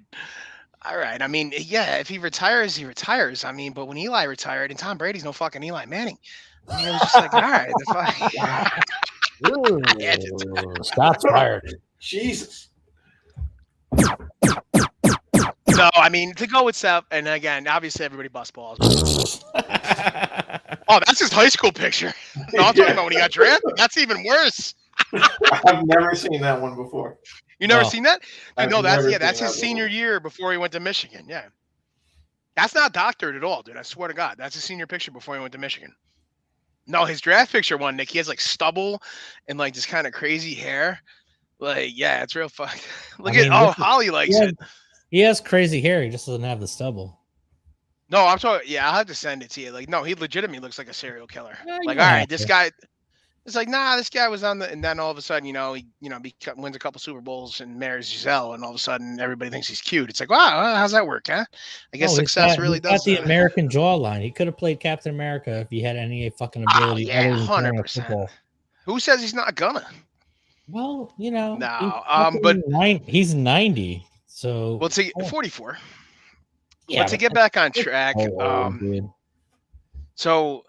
All right. I mean, yeah, if he retires, he retires. I mean, but when Eli retired, and Tom Brady's no fucking Eli Manning. I mean, it was just like, all right, the fuck. Shots fired. Jesus. No, I mean, to go with Seth, and again, obviously everybody bust balls. Oh, that's his high school picture. No, I'm talking about when he got drafted. That's even worse. I've never seen that one before. You never seen that? Dude, no, that's his that senior year before he went to Michigan. Yeah. That's not doctored at all, dude. I swear to God. That's his senior picture before he went to Michigan. No, his draft picture one, Nick, he has like stubble and like this kind of crazy hair. Like, yeah, it's real fucked. Holly likes it. He has crazy hair. He just doesn't have the stubble. No, I'm talking. Yeah, I'll have to send it to you. Like, no, he legitimately looks like a serial killer. Yeah, like, all right, this guy. It's like, nah, this guy was on the, and then all of a sudden, he wins a couple Super Bowls and marries Giselle, and all of a sudden, everybody thinks he's cute. It's like, wow, how's that work, huh? I guess success really does. He's got the American jawline. He could have played Captain America if he had any fucking ability. Oh, yeah, 100%. Who says he's not gonna? Well, no, but he's 90, so well, to 44. Yeah, but to get back on track, so.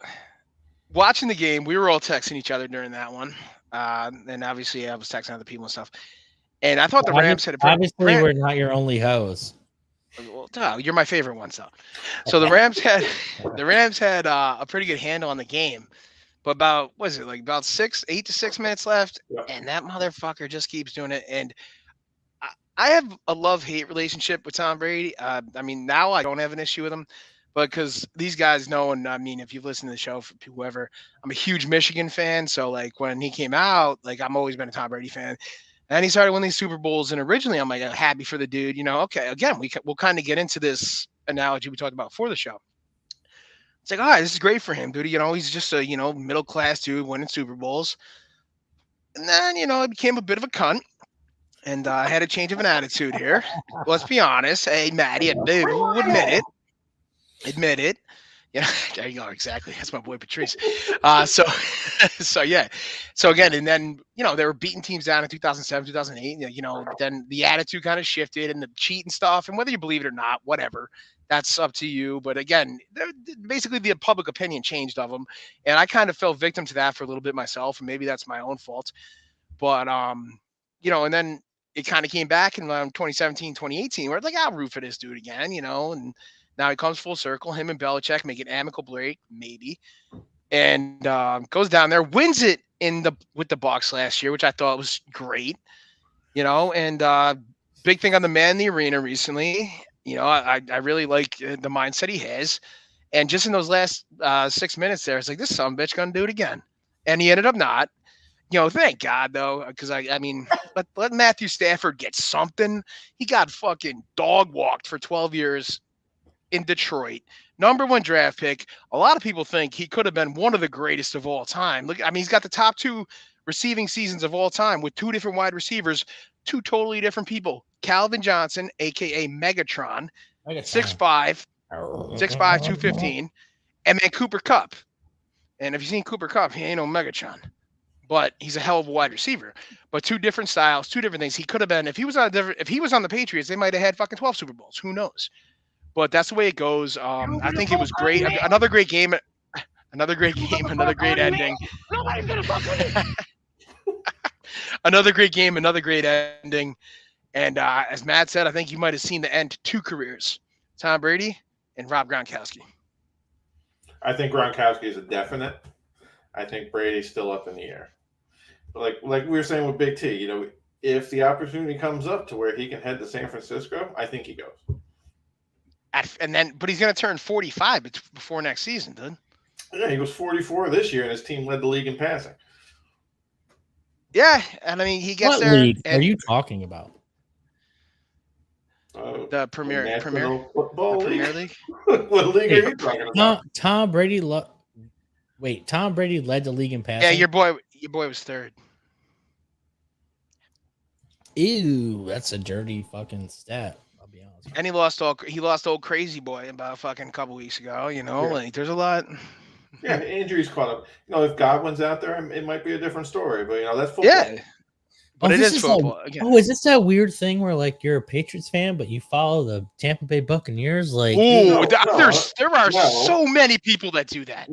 Watching the game, we were all texting each other during that one, and obviously I was texting other people and stuff. And I thought the Rams had we're not your only hoes. Well, you're my favorite one, so. So the Rams had a pretty good handle on the game, but about 8 to 6 minutes left, and that motherfucker just keeps doing it. And I have a love-hate relationship with Tom Brady. I mean, now I don't have an issue with him. But because these guys know, and I mean, if you've listened to the show, for whoever, I'm a huge Michigan fan. So like when he came out, like I've always been a Tom Brady fan. And he started winning these Super Bowls. And originally I'm like happy for the dude, okay, again, we'll kind of get into this analogy we talked about before the show. It's like, all right, this is great for him, dude. He's just a, middle-class dude winning Super Bowls. And then, it became a bit of a cunt. And I had a change of an attitude here. Let's be honest. Hey, Maddie, admit it. Admit it. Yeah, there you go. Exactly. That's my boy Patrice. So yeah. So again, and then they were beating teams down in 2007, 2008. Then the attitude kind of shifted and the cheat and stuff. And whether you believe it or not, whatever, that's up to you. But again, basically the public opinion changed of them, and I kind of fell victim to that for a little bit myself, and maybe that's my own fault. But and then it kind of came back in 2017, 2018, where it's like, I'll root for this dude again, and. Now he comes full circle. Him and Belichick make an amicable break, maybe, and goes down there, wins it with the Bucs last year, which I thought was great, And big thing on the man in the arena recently. I really like the mindset he has, and just in those last 6 minutes there, it's like this son of a bitch gonna do it again, and he ended up not. Thank God though, because I mean, let Matthew Stafford get something. He got fucking dog walked for 12 years. In Detroit, #1 draft pick. A lot of people think he could have been one of the greatest of all time. Look, I mean, he's got the top 2 receiving seasons of all time with 2 different wide receivers, 2 totally different people. Calvin Johnson, aka Megatron, 6'5", 215, and then Cooper Kupp. And if you've seen Cooper Kupp, he ain't no Megatron, but he's a hell of a wide receiver. But 2 different styles, 2 different things. He could have been if he was on the Patriots, they might have had fucking 12 Super Bowls. Who knows? But that's the way it goes. I think it was great. Another great game. Another great game. Another great ending. Another great game. Another great ending. And as Matt said, I think you might have seen the end to 2 careers: Tom Brady and Rob Gronkowski. I think Gronkowski is a definite. I think Brady's still up in the air. But like we were saying with Big T, if the opportunity comes up to where he can head to San Francisco, I think he goes. But he's going to turn 45 before next season, dude. Yeah, he was 44 this year, and his team led the league in passing. Yeah, and I mean, he gets what there. League are you talking about? The Premier Football Premier League. What league are you talking about? Tom Brady. Tom Brady led the league in passing. Yeah, your boy was third. Ew, that's a dirty fucking stat. I'll be honest. And he lost old crazy boy about a fucking couple weeks ago. Like there's a lot. Yeah, injuries caught up. If Godwin's out there, it might be a different story. But that's football. Yeah. But it is football. Is this that weird thing where like you're a Patriots fan, but you follow the Tampa Bay Buccaneers? Like, there are so many people that do that.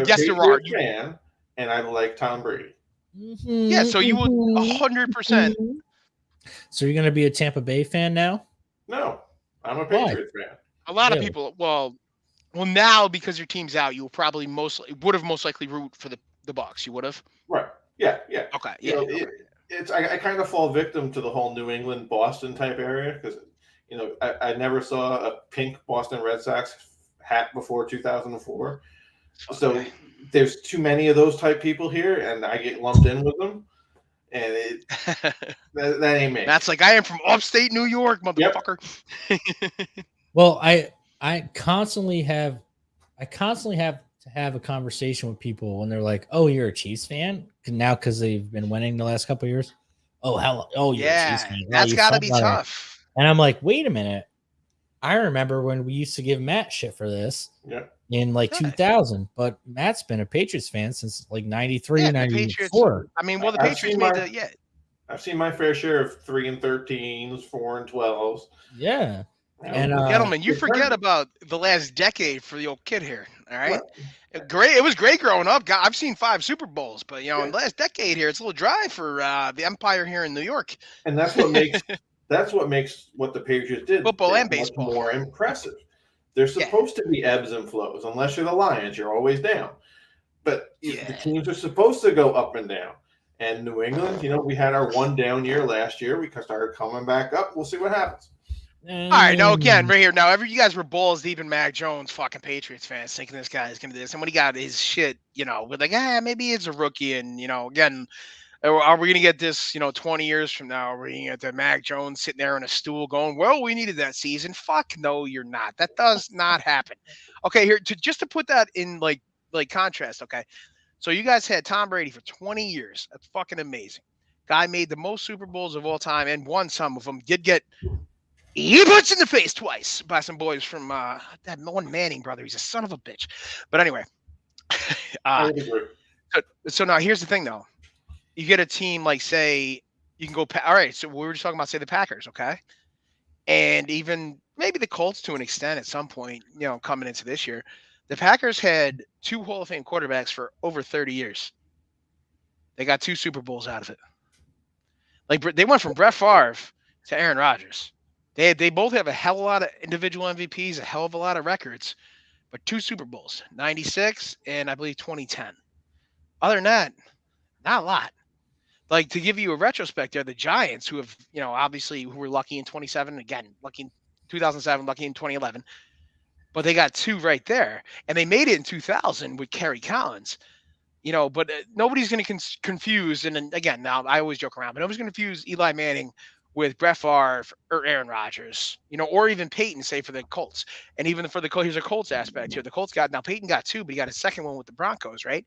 Yes, there are. Fan, and I like Tom Brady. Mm-hmm, Yeah, so you would 100%. So you're gonna be a Tampa Bay fan now? No, I'm a Patriots fan. A lot of people. Well, now because your team's out, you would have most likely root for the Bucs. You would have. Right. Yeah. Okay. Yeah. I kind of fall victim to the whole New England Boston type area because I never saw a pink Boston Red Sox hat before 2004. So there's too many of those type people here, and I get lumped in with them, and that ain't me. That's like I am from upstate New York, motherfucker. Yep. Well, I constantly have to have a conversation with people when they're like, "Oh, you're a Chiefs fan now because they've been winning the last couple of years." Oh, hell! Oh, you're a Chiefs fan. That's got to be tough. And I'm like, wait a minute. I remember when we used to give Matt shit for this in like 2000, but Matt's been a Patriots fan since like 93, 94. I mean, the Patriots made the I've seen my fair share of 3-13s, 4-12s. Yeah. And gentlemen, you forget about the last decade for the old kid here. All right, Great. It was great growing up. I've seen 5 Super Bowls, but in the last decade here, it's a little dry for the Empire here in New York. And that's what makes what the Patriots did football and baseball more impressive. They're supposed to be ebbs and flows. Unless you're the Lions, you're always down. But the teams are supposed to go up and down. And New England, we had our one down year last year. We started coming back up. We'll see what happens. All right, now again, right here. Now, you guys were balls deep in Mac Jones, fucking Patriots fans, thinking this guy is going to do this. And when he got his shit, we're like, maybe it's a rookie. And, again, are we going to get this, 20 years from now? Are we going to get the Mac Jones sitting there on a stool going, well, we needed that season? Fuck no, you're not. That does not happen. Okay, here, just to put that in, like contrast, okay? So you guys had Tom Brady for 20 years. That's fucking amazing. Guy made the most Super Bowls of all time and won some of them. Did get he punched in the face twice by some boys from that one Manning brother. He's a son of a bitch. But anyway, so now here's the thing, though. You get a team like, say, you can go. All right, so we were just talking about, say, the Packers, okay, and even maybe the Colts to an extent at some point, coming into this year. The Packers had 2 Hall of Fame quarterbacks for over 30 years. They got 2 Super Bowls out of it. Like they went from Brett Favre to Aaron Rodgers. They both have a hell of a lot of individual MVPs, a hell of a lot of records, but 2 Super Bowls, 96 and I believe 2010. Other than that, not a lot. Like, to give you a retrospect there, the Giants, who have, obviously who were lucky in 27, again, lucky in 2007, lucky in 2011, but they got 2 right there. And they made it in 2000 with Kerry Collins. But nobody's going to confuse, and again, now I always joke around, but nobody's going to confuse Eli Manning with Brett Favre or Aaron Rodgers, or even Peyton, say, for the Colts. And even for the Colts, here's a Colts aspect here. The Colts Peyton got 2, but he got a second one with the Broncos, right?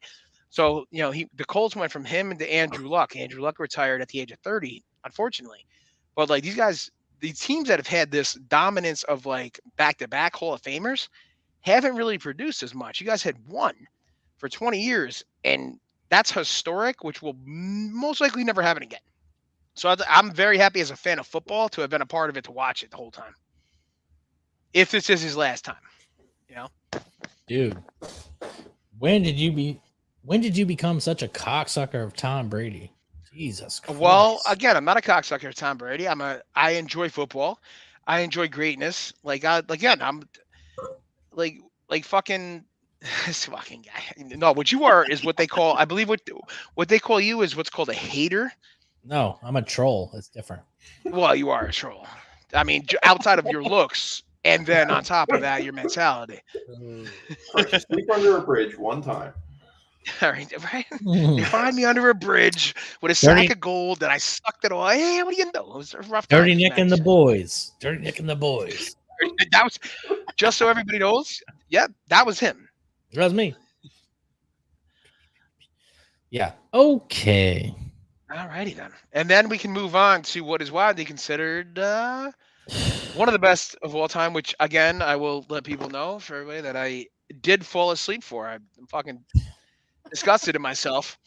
So, the Colts went from him into Andrew Luck. Andrew Luck retired at the age of 30, unfortunately. But like these guys, the teams that have had this dominance of like back-to-back Hall of Famers haven't really produced as much. You guys had 1 for 20 years, and that's historic, which will most likely never happen again. So I'm very happy as a fan of football to have been a part of it, to watch it the whole time. If this is his last time, Dude, when did you become such a cocksucker of Tom Brady? Jesus Christ. Well, again, I'm not a cocksucker of Tom Brady. I enjoy football. I enjoy greatness. I'm like fucking this fucking guy. No, what you are is what they call, I believe what they call you is what's called a hater. No, I'm a troll. It's different. Well, you are a troll. I mean, outside of your looks, and then on top of that, your mentality. Sleep under a bridge one time. All right. They find me under a bridge with a sack of gold that I sucked it all. Hey, what do you know? It was a rough time. Dirty Nick and the boys. Dirty Nick and the boys. That was, just so everybody knows, yeah, that was him. That was me. Yeah. Okay. All righty then. And then we can move on to what is widely considered one of the best of all time, which, again, I will let people know for everybody that I did fall asleep for. I'm fucking disgusted in myself.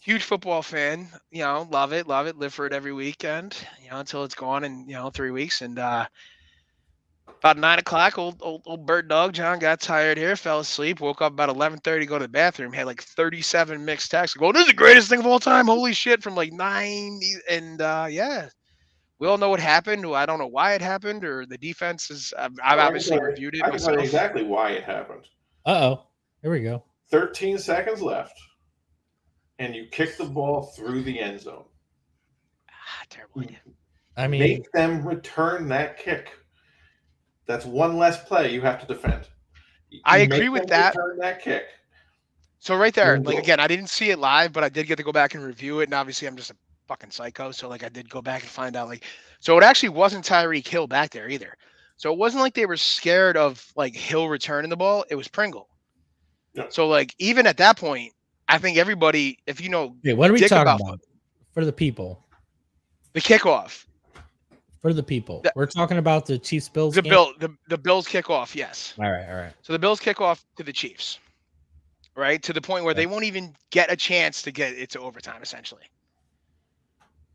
Huge football fan, love it, live for it every weekend, until it's gone in, 3 weeks. And about 9 o'clock, old bird dog John got tired here, fell asleep, woke up about 11:30 to go to the bathroom, had like 37 mixed texts. Go, this is the greatest thing of all time. Holy shit, from like 9. And yeah, we all know what happened. I don't know why it happened, or the defense is. I've obviously reviewed it I can tell myself. you exactly why it happened. Uh-oh. Here we go. 13 seconds left, and you kick the ball through the end zone. Terrible idea. I mean, make them return that kick. That's one less play you have to defend. I agree with that. Return that kick. So right there, like, again, I didn't see it live, but I did get to go back and review it. And obviously, I'm just a fucking psycho, so like I did go back and find out. Like, so it actually wasn't Tyreek Hill back there either. So it wasn't like they were scared of like Hill returning the ball. It was Pringle. Yeah. So like even at that point, I think everybody, if you know, wait, what are we talking about for the people? The kickoff. For the people, we're talking about the Chiefs Bills. The Bills kickoff, yes. All right. So the Bills kick off to the Chiefs, right, to the point where they won't even get a chance to get it to overtime, essentially.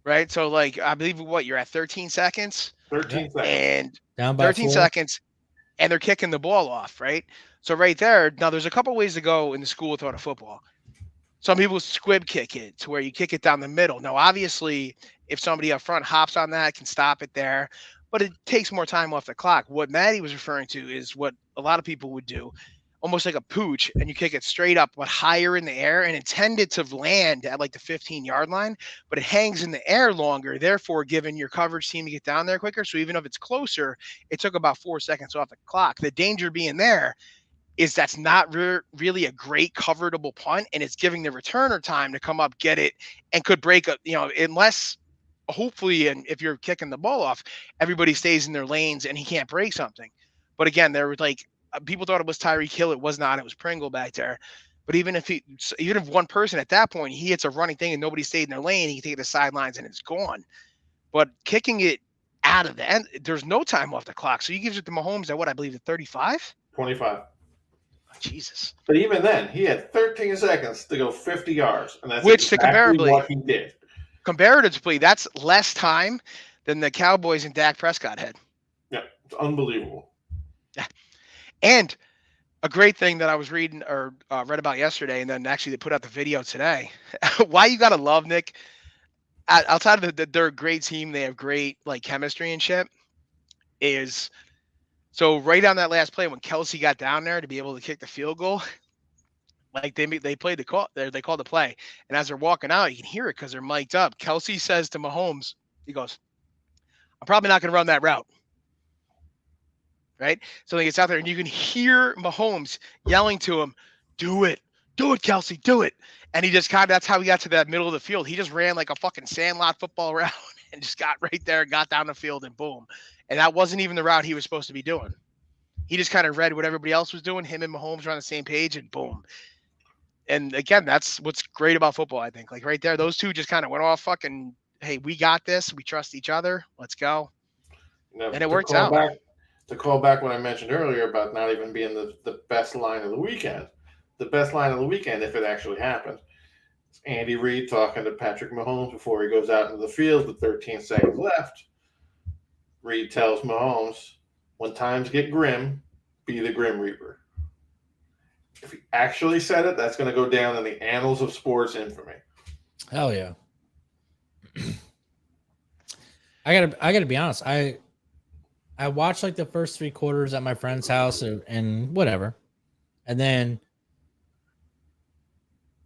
Right, so like I believe you're at 13 seconds. 13 seconds. And down by 13 seconds, and they're kicking the ball off, right? So right there, now there's a couple ways to go in the school of thought of football. Some people squib kick it to where you kick it down the middle. Now, obviously, if somebody up front hops on that, can stop it there, but it takes more time off the clock. What Maddie was referring to is what a lot of people would do, almost like a pooch, and you kick it straight up, but higher in the air, and intended to land at like the 15-yard line, but it hangs in the air longer, therefore giving your coverage team to get down there quicker. So even if it's closer, it took about 4 seconds off the clock. The danger being there is that's not really a great coverable punt, and it's giving the returner time to come up, get it, and could break up, unless hopefully, and if you're kicking the ball off, everybody stays in their lanes and he can't break something. But again, there was like, people thought it was Tyreek Hill. It was not. It was Pringle back there. But even if one person at that point, he hits a running thing and nobody stayed in their lane, he can take the sidelines and it's gone. But kicking it out of the end, there's no time off the clock. So he gives it to Mahomes at what I believe at 35? 25. Oh, Jesus. But even then, he had 13 seconds to go 50 yards. And that's exactly what he did. Comparatively, that's less time than the Cowboys and Dak Prescott had. Yeah, it's unbelievable. Yeah. And a great thing that I was reading or read about yesterday, and then actually they put out the video today. Why you gotta love Nick? Outside of they're a great team, they have great like chemistry and shit. Is so right on that last play when Kelsey got down there to be able to kick the field goal. Like they played the call, they called the play, and as they're walking out, you can hear it because they're mic'd up. Kelsey says to Mahomes, he goes, "I'm probably not going to run that route." Right? So he gets out there, and you can hear Mahomes yelling to him, "Do it, Kelsey, do it!" And he just that's how he got to that middle of the field. He just ran like a fucking sandlot football route and just got right there, got down the field, and boom. And that wasn't even the route he was supposed to be doing. He just kind of read what everybody else was doing. Him and Mahomes were on the same page, and boom. And again, that's what's great about football, I think. Like right there, those two just kind of went off fucking, hey, we got this. We trust each other. Let's go. Now, and it works out. To call back what I mentioned earlier about not even being the best line of the weekend. The best line of the weekend, if it actually happened, is Andy Reid talking to Patrick Mahomes before he goes out into the field with 13 seconds left. Reid tells Mahomes, when times get grim, be the Grim Reaper. If he actually said it, that's going to go down in the annals of sports infamy. Hell yeah. I gotta be honest. I watched like the first 3 quarters at my friend's house and whatever. And then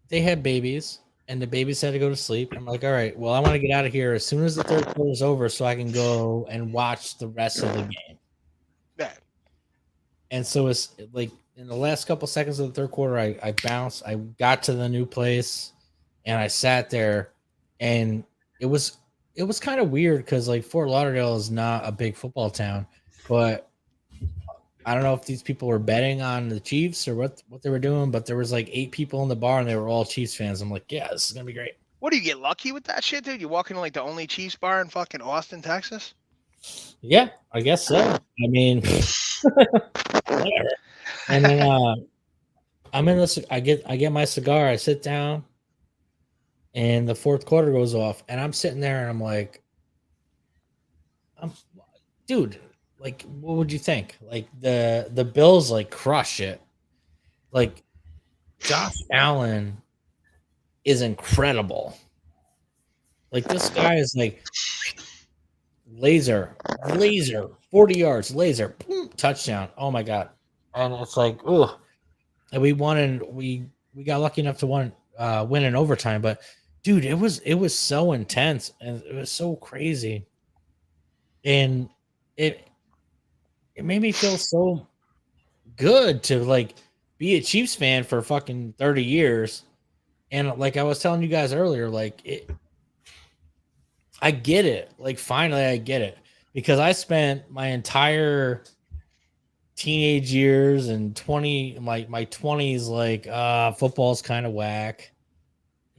they had babies and the babies had to go to sleep. I'm like, all right, well, I want to get out of here as soon as the third quarter is over so I can go and watch the rest of the game. Yeah. And so it's like in the last couple seconds of the third quarter, I bounced. I got to the new place, and I sat there, and it was kind of weird because like Fort Lauderdale is not a big football town, but I don't know if these people were betting on the Chiefs or what they were doing, but there was like 8 people in the bar, and they were all Chiefs fans. I'm like, yeah, this is gonna be great. What do you get lucky with that shit, dude? You walk into like the only Chiefs bar in fucking Austin, Texas? Yeah, I guess so. I mean, whatever. And then I'm in this. I get my cigar. I sit down, and the fourth quarter goes off, and I'm sitting there, and I'm like, dude, like, what would you think? Like the Bills like crush it. Like Josh Allen is incredible. Like this guy is like laser, 40 yards, laser, boom, touchdown. Oh my god. And it's like, oh, and we won, and we got lucky enough to win in overtime. But dude, it was so intense, and it was so crazy, and it made me feel so good to like be a Chiefs fan for fucking 30 years. And like I was telling you guys earlier, like I get it. Like finally I get it, because I spent my entire teenage years and my 20s like football's kind of whack,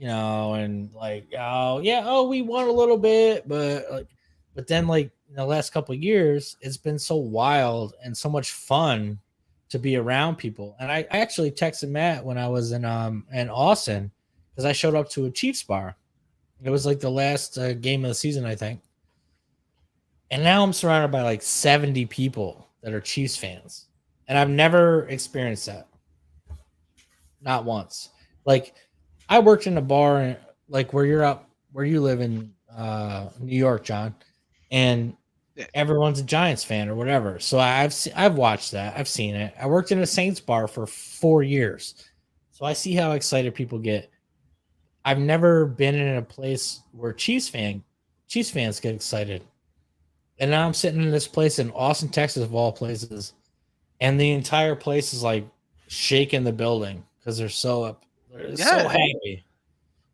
and like we won a little bit, but then like in the last couple of years it's been so wild and so much fun to be around people. And I actually texted Matt when I was in Austin, because I showed up to a Chiefs bar. It was like the last game of the season, I think. And now I'm surrounded by like 70 people that are Chiefs fans. And I've never experienced that. Not once. Like I worked in a bar like where you live in New York, John, and everyone's a Giants fan or whatever. So I've watched that. I've seen it. I worked in a Saints bar for 4 years. So I see how excited people get. I've never been in a place where Chiefs fans get excited. And now I'm sitting in this place in Austin, Texas, of all places, and the entire place is like shaking the building because they're so happy.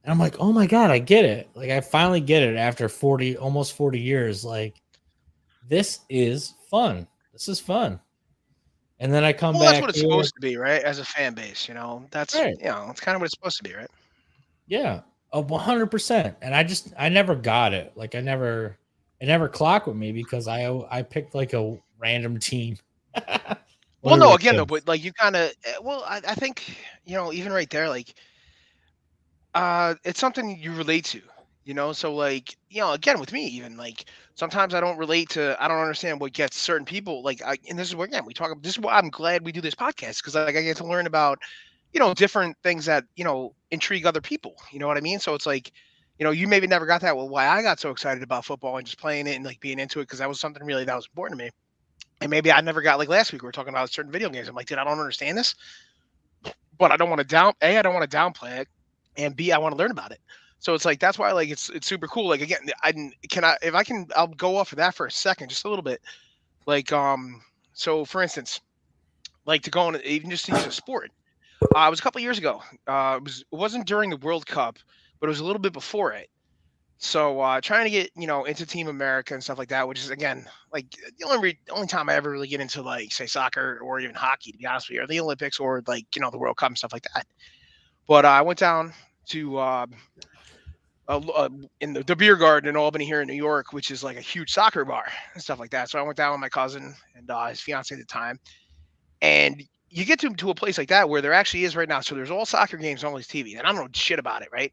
And I'm like, oh my God, I get it. Like I finally get it after almost 40 years. Like this is fun. This is fun. And then I come back. That's what it's supposed to be, right? As a fan base, that's right. It's kind of what it's supposed to be, right? Yeah, 100%. And I never got it. Like it never clocked with me because I picked like a random team. Well, no, again though, but like you kind of, I think even right there, like, it's something you relate to, So like, again with me, even like sometimes I don't understand what gets certain people like. And this is where again we talk about. This is why I'm glad we do this podcast, because like I get to learn about different things that intrigue other people. You know what I mean? So it's like, you maybe never got that. Well, why I got so excited about football and just playing it and like being into it, because that was something really that was important to me. And maybe I never got, like last week we were talking about certain video games. I'm like, dude, I don't understand this, but I don't want to I don't want to downplay it, and B, I want to learn about it. So it's like that's why like it's super cool. Like again, I'll go off of that for a second, just a little bit. Like so for instance, like to go on even just to use a sport. It was a couple of years ago. It wasn't during the World Cup, but it was a little bit before it. So trying to get into Team America and stuff like that, which is again like the only time I ever really get into like say soccer or even hockey, to be honest with you, or the Olympics or like the World Cup and stuff like that. But I went down to in the beer garden in Albany here in New York, which is like a huge soccer bar and stuff like that. So I went down with my cousin and his fiance at the time, and you get to a place like that where there actually is right now. So there's all soccer games on all these TV, and I don't know shit about it, right?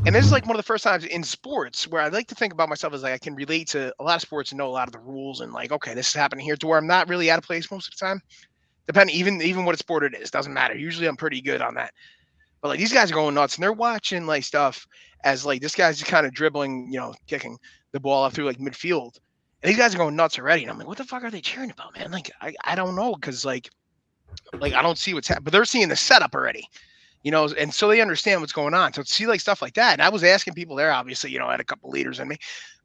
And this is like one of the first times in sports where I like to think about myself as like I can relate to a lot of sports and know a lot of the rules and like, okay, this is happening here, to where I'm not really out of place most of the time. Depending even what sport it is, doesn't matter. Usually I'm pretty good on that. But like these guys are going nuts and they're watching like stuff as like this guy's just kind of dribbling, kicking the ball up through like midfield. And these guys are going nuts already. And I'm like, what the fuck are they cheering about, man? Like, I don't know. Cause like I don't see what's happening, but they're seeing the setup already, and so they understand what's going on. So to see like stuff like that. And I was asking people there, obviously, I had a couple leaders in me,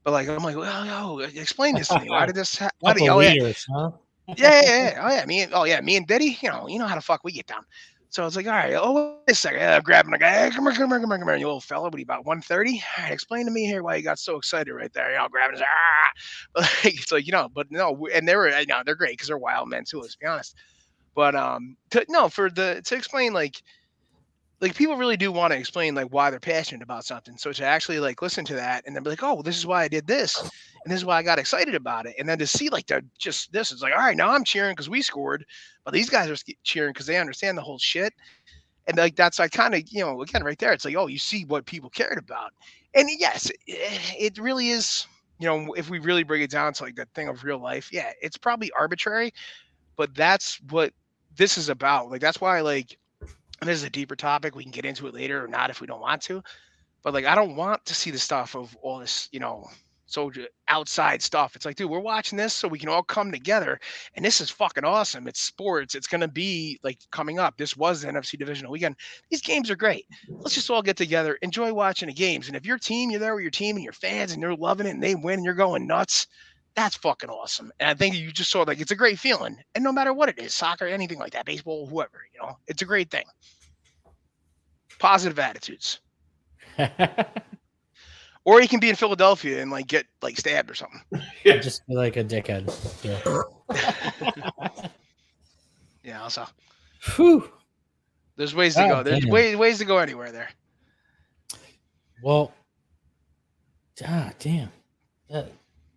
but like, I'm like, well, explain this to me. Why did this happen? Leaders, huh? Yeah. Oh yeah, me and Diddy. You know how the fuck we get down. So it's like, all right, wait a second. I'm grabbing the guy. Hey, come here, you little fella. What are you, about 130? All right, explain to me here why you got so excited right there. Grabbing his, it's like, but no, and they're great because they're wild men too, let's be honest. But to explain like people really do want to explain like why they're passionate about something. So to actually like listen to that and then be like, oh, well, this is why I did this, and this is why I got excited about it, and then to see like this is like, all right, now I'm cheering because we scored, but these guys are cheering because they understand the whole shit, and like that's I kind of again right there, it's like, oh, you see what people cared about, and yes, it really is. If we really bring it down to like that thing of real life, yeah, it's probably arbitrary, but that's what this is about. Like that's why like. And this is a deeper topic. We can get into it later or not if we don't want to. But like, I don't want to see the stuff of all this, soldier outside stuff. It's like, dude, we're watching this so we can all come together. And this is fucking awesome. It's sports. It's going to be like coming up. This was the NFC divisional weekend. These games are great. Let's just all get together, enjoy watching the games. And if your team, you're there with your team and your fans and you're loving it and they win and you're going nuts, that's fucking awesome. And I think you just saw like, it's a great feeling. And no matter what it is, soccer, anything like that, baseball, whoever, it's a great thing. Positive attitudes. Or you can be in Philadelphia and like get like stabbed or something. Yeah. Just be like a dickhead. Yeah. Also. Whew. There's ways to go. There's ways to go anywhere there. Well, damn.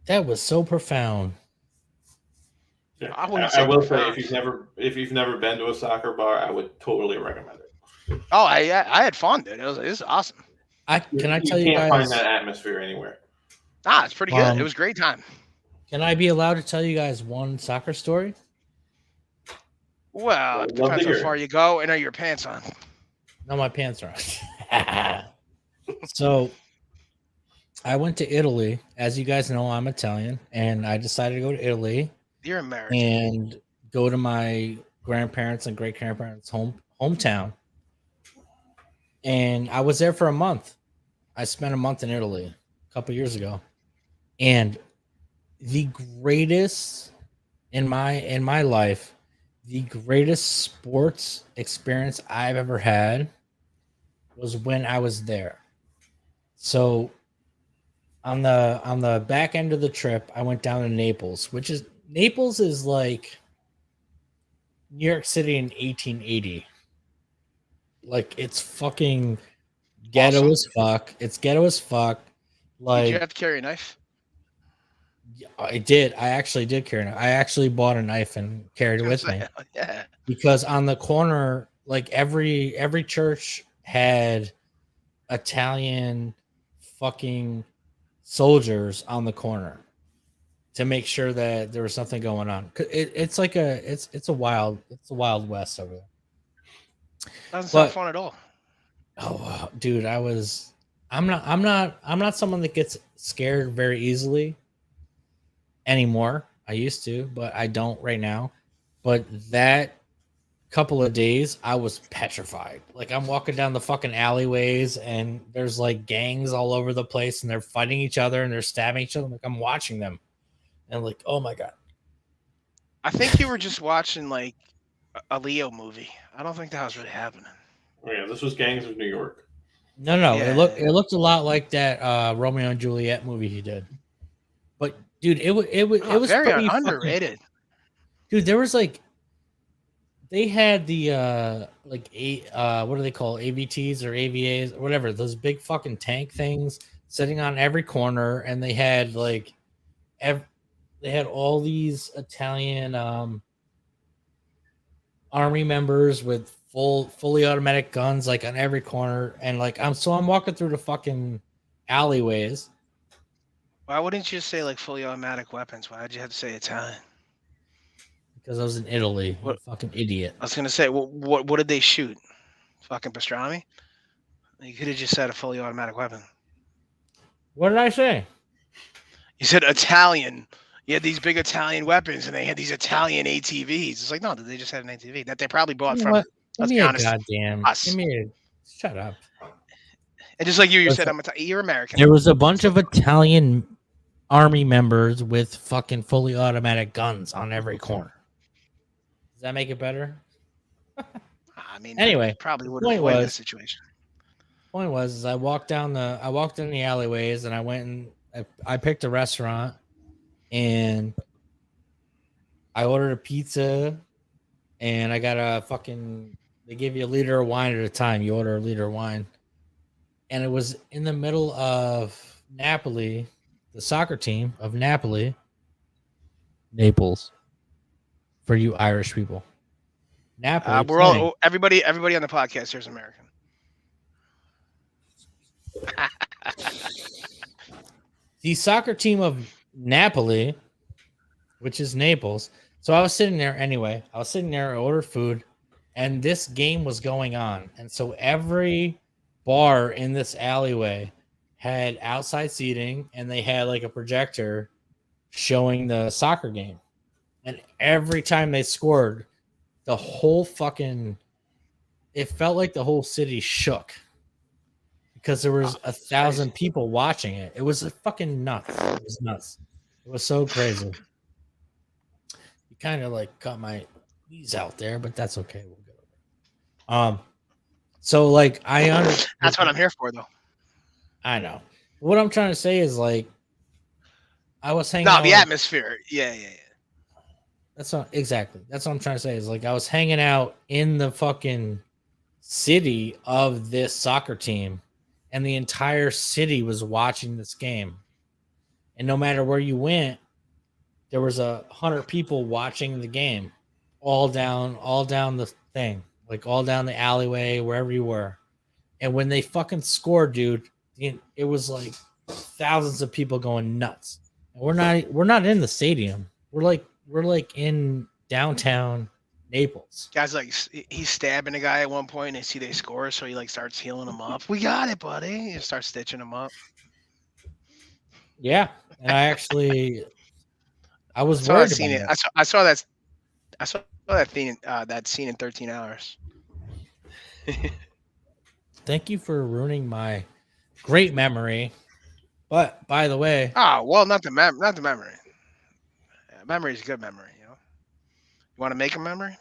That was so profound. Yeah. I will say if you've never been to a soccer bar, I would totally recommend it. Oh, I had fun, dude. It was awesome. Can I tell you guys? You can't find that atmosphere anywhere. It's pretty good. It was a great time. Can I be allowed to tell you guys one soccer story? Well, it depends how far you go and are your pants on. No, my pants are on. So, I went to Italy. As you guys know, I'm Italian, and I decided to go to Italy. You're American. And go to my grandparents' and great-grandparents' hometown. And I was there for a month. I spent a month in Italy a couple years ago. And the greatest in my life, the greatest sports experience I've ever had was when I was there. So on the back end of the trip, I went down to Naples, Naples is like New York City in 1880. Like, it's fucking ghetto as fuck. It's ghetto as fuck. Like, did you have to carry a knife? I did. I actually did carry a knife. I actually bought a knife and carried it with me. Yeah. Because on the corner, like every church had Italian fucking soldiers on the corner to make sure that there was something going on. It's a wild west over there. Doesn't sound fun at all. Oh, dude, I'm not someone that gets scared very easily anymore. I used to, but I don't right now. But that couple of days, I was petrified. Like, I'm walking down the fucking alleyways and there's like gangs all over the place and they're fighting each other and they're stabbing each other. Like, I'm watching them and like, oh my God. I think you were just watching like a Leo movie. I don't think that was really happening. Oh, yeah, this was Gangs of New York. No. Yeah. It looked a lot like that Romeo and Juliet movie he did. But dude, it was very underrated. Dude, there was like, they had the what do they call AVTs or AVAs or whatever, those big fucking tank things sitting on every corner, and they had like they had all these Italian army members with fully automatic guns like on every corner, and like I'm walking through the fucking alleyways. Why wouldn't you say like fully automatic weapons? Why did you have to say Italian? Because I was in Italy. What a fucking idiot. I was gonna say, what did they shoot? Fucking pastrami? You could have just said a fully automatic weapon. What did I say? You said Italian. You had these big Italian weapons, and they had these Italian ATVs. It's like, no, they just had an ATV that they probably bought from. Let's be honest. Goddamn. Us. Shut up. And just like you said, you're American. There was a bunch of Italian army members with fucking fully automatic guns on every corner. Does that make it better? I mean, Anyway, probably would point avoid that was- situation. Point was, is I walked in the alleyways and I went and I picked a restaurant and I ordered a pizza and I got they give you a liter of wine at a time. You order a liter of wine. And it was in the middle of Napoli, the soccer team of Naples, for you Irish people. Napoli. We're all everybody on the podcast here is American. The soccer team of Napoli, which is Naples. So I was sitting there anyway. I ordered food, and this game was going on. And so every bar in this alleyway had outside seating, and they had like a projector showing the soccer game. And every time they scored, the whole it felt like the whole city shook. Because there was 1,000 people watching it. It was fucking nuts. It was nuts. It was so crazy. You kind of like cut my knees out there, but that's okay. We'll get over it. So like I understand. That's what I'm here for, though. I know. What I'm trying to say is like I was hanging. No, the atmosphere. Yeah. That's not exactly. That's what I'm trying to say. Is like I was hanging out in the fucking city of this soccer team. And the entire city was watching this game. And no matter where you went, there was 100 people watching the game, all down the thing, like all down the alleyway, wherever you were. And when they fucking scored, dude, it was like thousands of people going nuts. And we're not in the stadium. We're like in downtown Naples. Guys, like he's stabbing a guy at one point, and they score, so he like starts healing him up. We got it, buddy. He starts stitching him up. Yeah, and I was worried about it. I saw that scene in 13 Hours. Thank you for ruining my great memory. But by the way, not the memory. Memory is a good memory. You know, you want to make a memory?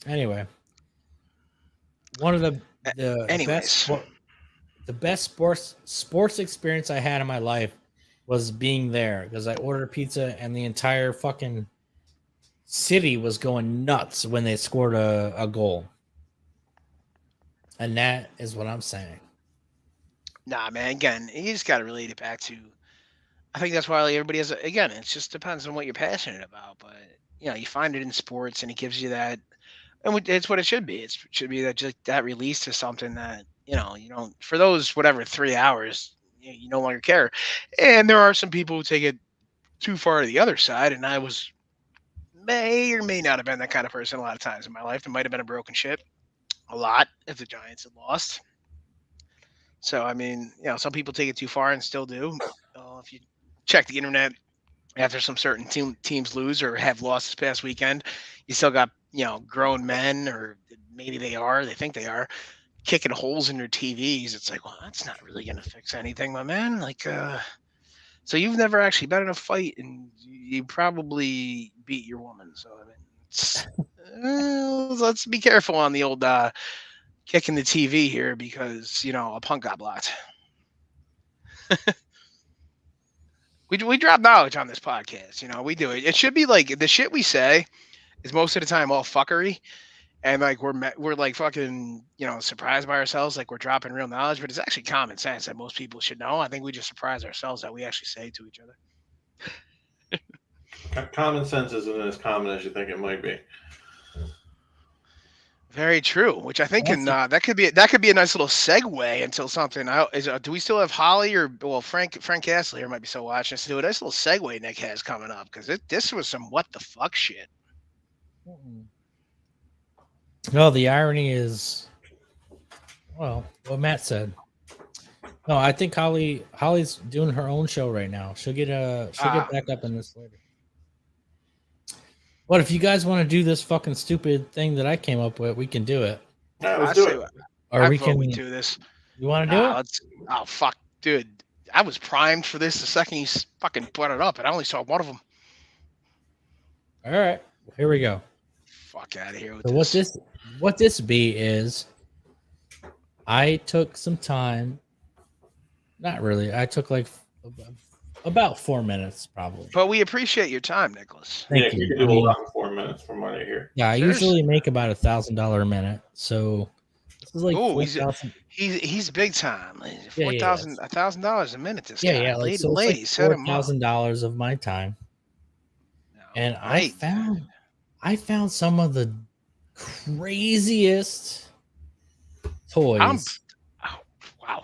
Anyway, one of the best sports experience I had in my life was being there because I ordered pizza and the entire fucking city was going nuts when they scored a goal. And that is what I'm saying. Nah, man. Again, you just got to relate it back to. I think that's why everybody has. Again, it just depends on what you're passionate about. But you find it in sports, and it gives you that, and it's what it should be. It should be that just that release to something that you don't for those 3 hours, you no longer care. And there are some people who take it too far to the other side, and I may or may not have been that kind of person a lot of times in my life. There might have been a broken ship a lot if the Giants had lost. So I mean, some people take it too far and still do. If you check the internet after some certain teams lose or have lost this past weekend, you still got grown men, or maybe they think they are, kicking holes in their TVs. It's like, well, that's not really gonna fix anything, my man. Like, so you've never actually been in a fight, and you probably beat your woman. So I mean, let's be careful on the old kicking the TV here because a punk got blocked. We drop knowledge on this podcast. We do it. It should be like the shit we say is most of the time all fuckery, and like we're like fucking surprised by ourselves, like we're dropping real knowledge, but it's actually common sense that most people should know. I think we just surprise ourselves that we actually say to each other. Common sense isn't as common as you think it might be. Very true. Which I think that could be a nice little segue until something. Do we still have Holly or Frank Castle here might be still watching us? Do a nice little segue Nick has coming up because this was some what the fuck shit. No, the irony is, what Matt said. No, I think Holly's doing her own show right now. She'll get back up in this later. But if you guys want to do this fucking stupid thing that I came up with, we can do it. Yeah, let's do it. Or we can do this. You want to do it? Oh fuck, dude. I was primed for this the second he fucking brought it up, and I only saw one of them. All right, here we go. Fuck out of here with this. What this be is, I took some time. Not really. I took like about 4 minutes, probably. But we appreciate your time, Nicholas. Thank you. You can do a lot in 4 minutes from what I hear. Yeah, I usually make about $1,000 a minute. So this is like he's big time. $1,000 a minute. This guy. Yeah. Like, so ladies, like $4,000 of my time. No, and I found some of the craziest toys. Wow.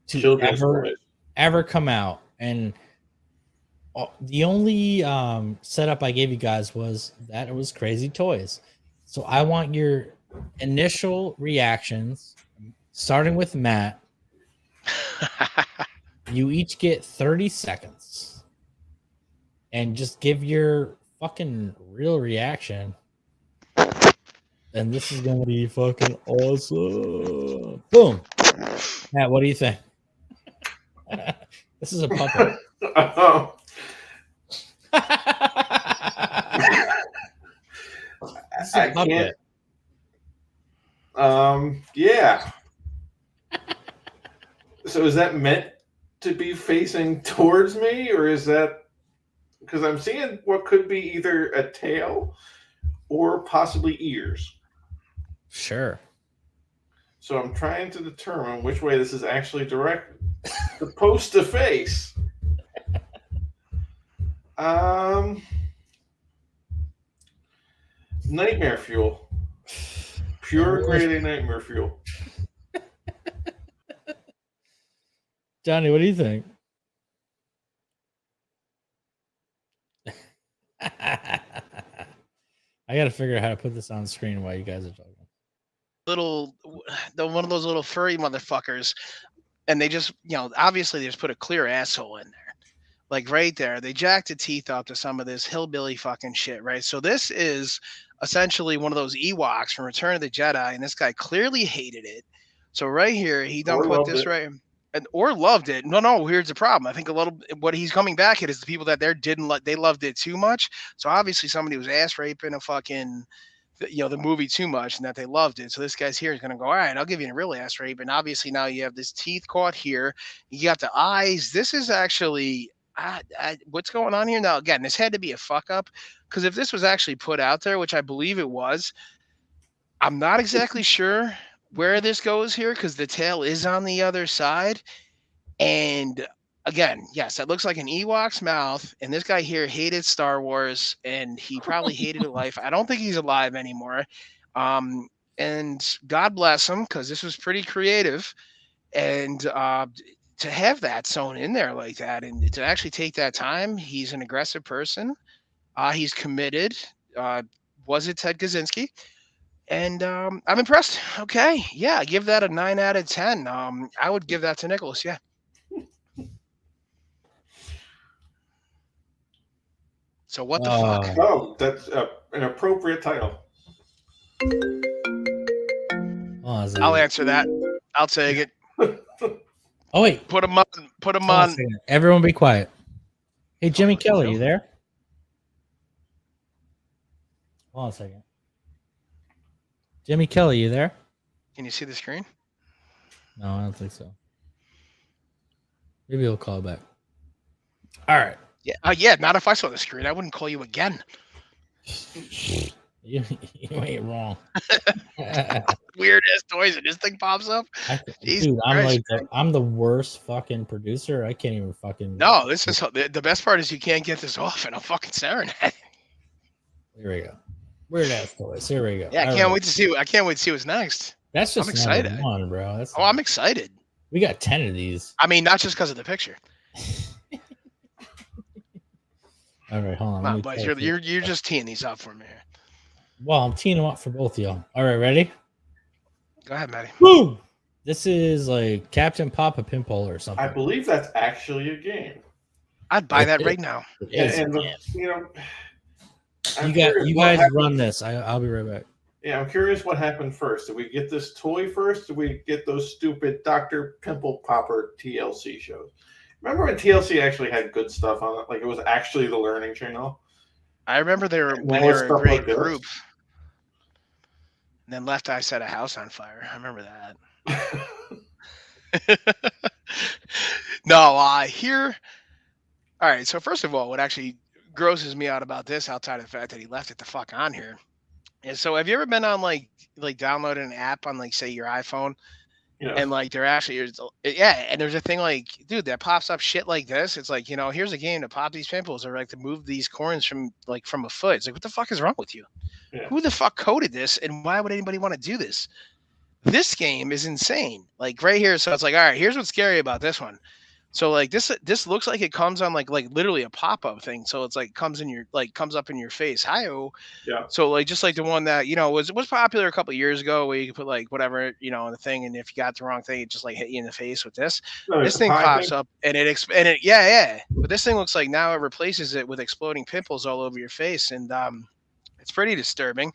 To ever come out. And the only setup I gave you guys was that it was crazy toys. So I want your initial reactions, starting with Matt. You each get 30 seconds and just give your fucking real reaction. And this is going to be fucking awesome. Boom. Matt, what do you think? This is a puppet. I can't. Yeah. So is that meant to be facing towards me, or is that because I'm seeing what could be either a tail or possibly ears? Sure. So I'm trying to determine which way this is actually directed. Supposed to face. Nightmare fuel. Pure grade A nightmare fuel. Johnny, what do you think? I got to figure out how to put this on screen while you guys are talking. One of those little furry motherfuckers, and they just, obviously they just put a clear asshole in there. Like right there, they jacked the teeth up to some of this hillbilly fucking shit, right? So this is essentially one of those Ewoks from Return of the Jedi, and this guy clearly hated it. So right here, he done put this right, or loved it. No, here's the problem. I think what he's coming back at is the people that they loved it too much. So obviously somebody was ass raping a fucking, the movie too much, and that they loved it. So this guy's here is going to go, all right, I'll give you a real ass rape. And obviously now you have this teeth caught here. You got the eyes. This is actually, what's going on here? Now, again, this had to be a fuck up, because if this was actually put out there, which I believe it was, I'm not exactly sure where this goes here, because the tail is on the other side. And again, yes, that looks like an Ewok's mouth. And this guy here hated Star Wars, and he probably hated life. I don't think he's alive anymore. And God bless him, because this was pretty creative. And to have that sewn in there like that, and to actually take that time, he's an aggressive person. He's committed. Was it Ted Kaczynski? And I'm impressed. Okay. Yeah, I give that a 9 out of 10. I would give that to Nicholas. Yeah. So what the fuck? Oh, that's an appropriate title. I'll answer that. I'll take it. Oh, wait. Put him on. Everyone be quiet. Hey, Jimmy Kelly, you there? Hold on a second. Jimmy Kelly, you there? Can you see the screen? No, I don't think so. Maybe he'll call back. All right. Yeah. Not if I saw the screen. I wouldn't call you again. You ain't wrong. Weird ass toys, and this thing pops up. Dude, I'm the worst fucking producer. I can't even fucking. No, this is the best part is you can't get this off, and I'm fucking staring at it. Here we go. Weird ass toys. Here we go. Yeah, I can't wait to see what's next. That's just I'm excited, one, bro. I'm excited. We got 10 of these. I mean, not just because of the picture. All right, hold on. But you're just teeing these up for me. Well, I'm teeing them up for both of y'all. All right, ready? Go ahead, Matty. Boom! This is like Captain Papa Pimple or something. I believe that's actually a game. I'd buy that right now. You guys run this. I'll be right back. Yeah, I'm curious what happened first. Did we get this toy first? Did we get those stupid Dr. Pimple Popper TLC shows? Remember when TLC actually had good stuff on it? Like it was actually the Learning Channel. I remember they were a great group. And then Left Eye set a house on fire. I remember that. No, here. All right. So first of all, what actually grosses me out about this, outside of the fact that he left it the fuck on here, is so have you ever been on like downloading an app on like say your iPhone, and like there actually is, and there's a thing like, dude, that pops up shit like this. It's like, here's a game to pop these pimples or like to move these corns from a foot. It's like, what the fuck is wrong with you? Yeah. Who the fuck coded this, and why would anybody want to do this? This game is insane. Like right here, so it's like, all right, here's what's scary about this one. So like this looks like it comes on like literally a pop-up thing. So it's like comes up in your face. Hi-oh. Yeah. So like just like the one that was popular a couple of years ago, where you could put like whatever in the thing, and if you got the wrong thing, it just like hit you in the face with this. No, this thing pops up and it yeah. But this thing looks like now it replaces it with exploding pimples all over your face, and it's pretty disturbing.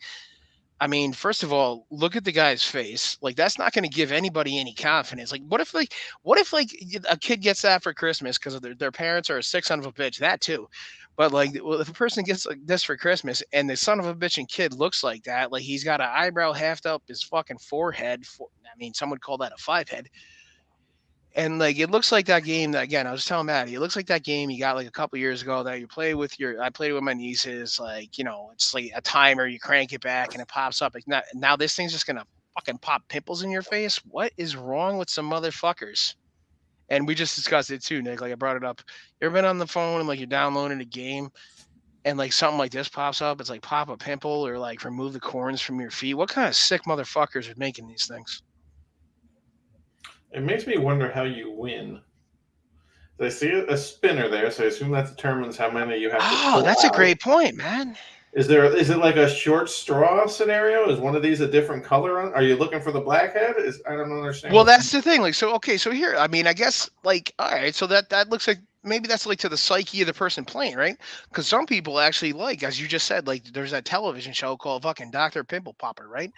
I mean, first of all, look at the guy's face. Like, that's not going to give anybody any confidence. Like, what if a kid gets that for Christmas because of their parents are a sick son of a bitch? That too. But like, if a person gets like this for Christmas and the son of a bitch and kid looks like that, like he's got an eyebrow half up his fucking forehead. Some would call that a 5-head. And like, it looks like that game that, again, I was telling Maddie, it looks like that game you got like a couple years ago that you play with I played with my nieces. Like, it's like a timer, you crank it back and it pops up. Like, now this thing's just going to fucking pop pimples in your face. What is wrong with some motherfuckers? And we just discussed it too, Nick. Like, I brought it up. You ever been on the phone and like you're downloading a game and like something like this pops up? It's like pop a pimple or like remove the corns from your feet. What kind of sick motherfuckers are making these things? It makes me wonder how you win. I see a spinner there, so I assume that determines how many you have to pull that's out. A great point, man. Is it like a short straw scenario? Is one of these a different color? Are you looking for the blackhead? I don't understand. Well, that's the thing. Like, so here, I mean, I guess like, all right, so that looks like maybe that's like to the psyche of the person playing, right? Because some people actually like, as you just said, like there's that television show called fucking Dr. Pimple Popper, right?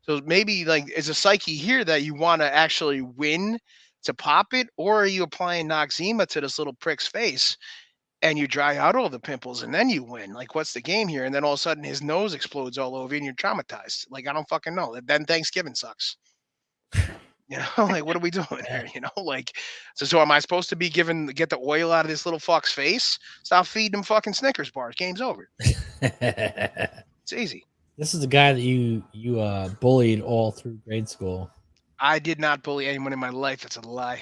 So maybe like is a psyche here that you want to actually win to pop it, or are you applying Noxzema to this little prick's face and you dry out all the pimples and then you win? Like, what's the game here? And then all of a sudden his nose explodes all over you and you're traumatized. Like, I don't fucking know. Then Thanksgiving sucks. Like, what are we doing here? Like, so am I supposed to be get the oil out of this little fuck's face? Stop feeding him fucking Snickers bars. Game's over. It's easy. This is the guy that you bullied all through grade school. I did not bully anyone in my life. That's a lie.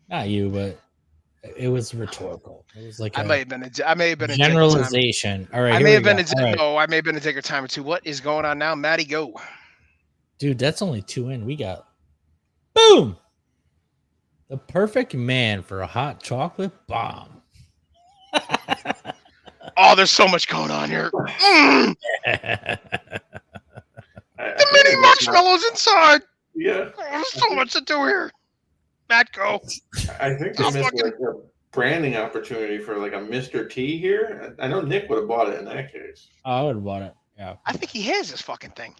Not you, but it was rhetorical. It was like I may have been a generalization. All right, I may have been a digger time or two. What is going on now, Maddie? Go, dude. That's only 2 in. We got boom. The perfect man for a hot chocolate bomb. Oh, there's so much going on here. The mini marshmallows inside. Yeah. Oh, there's so much to do here. Matt, go. I think they missed like a branding opportunity for like a Mr. T here. I know Nick would have bought it in that case. I would have bought it. Yeah. I think he has this fucking thing.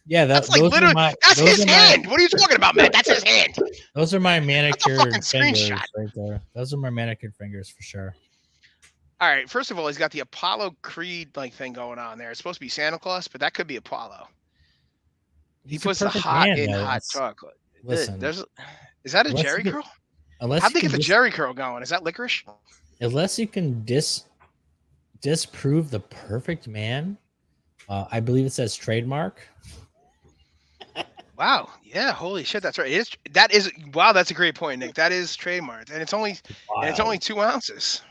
Yeah, that's like literally that's his hand. What are you talking about, man? That's his hand. Those are my manicured fingers right there. Those are my manicured fingers for sure. All right. First of all, he's got the Apollo Creed like thing going on there. It's supposed to be Santa Claus, but that could be Apollo. He puts the hot in hot chocolate. Listen, is that a Jerry curl? How'd they get the Jerry curl going? Is that licorice? Unless you can disprove the perfect man, I believe it says trademark. Wow. Yeah. Holy shit. That's right. That is. Wow. That's a great point, Nick. That is trademarked, and it's only 2 ounces.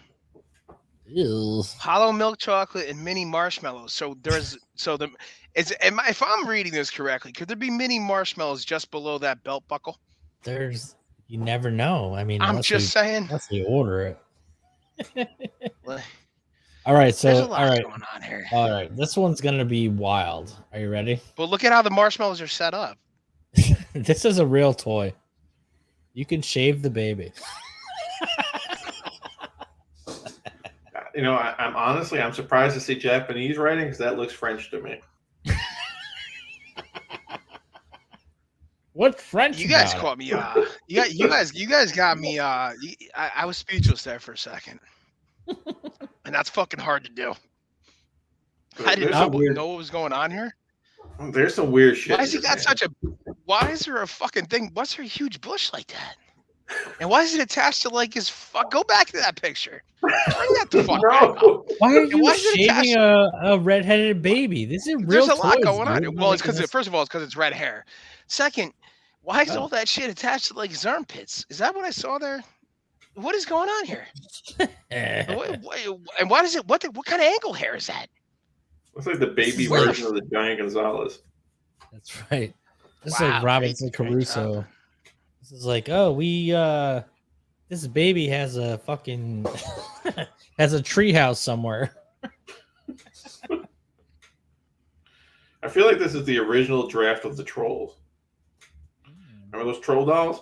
Ew. Hollow milk chocolate and mini marshmallows. So if I'm reading this correctly, could there be mini marshmallows just below that belt buckle? You never know. I mean, I'm just saying. Unless you order it. All right, so there's a lot going on here. All right, this one's gonna be wild. Are you ready? But look at how the marshmallows are set up. This is a real toy. You can shave the baby. I'm surprised to see Japanese writing because that looks French to me. What French? You guys about caught me. You guys got me. I was speechless there for a second, and that's fucking hard to do. I did not know what was going on here. There's some weird shit. Why has he got such a? Why is there a fucking thing? What's there a huge bush like that? And why is it attached to like his fuck? Go back to that picture. Bring that the fuck back up. Why are you why is it shaving a redheaded baby? This is real. There's a lot toys, going on. dude. Well, it's because first of all, it's because it's red hair. Second, why is all that shit attached to like his armpits? Is that what I saw there? What is going on here? And why does it? What kind of ankle hair is that? Looks like the baby version of the Giant Gonzalez. That's right. This is like Robinson Crusoe. This is like, oh, this baby has a fucking has a treehouse somewhere. I feel like this is the original draft of the Trolls. Remember those troll dolls?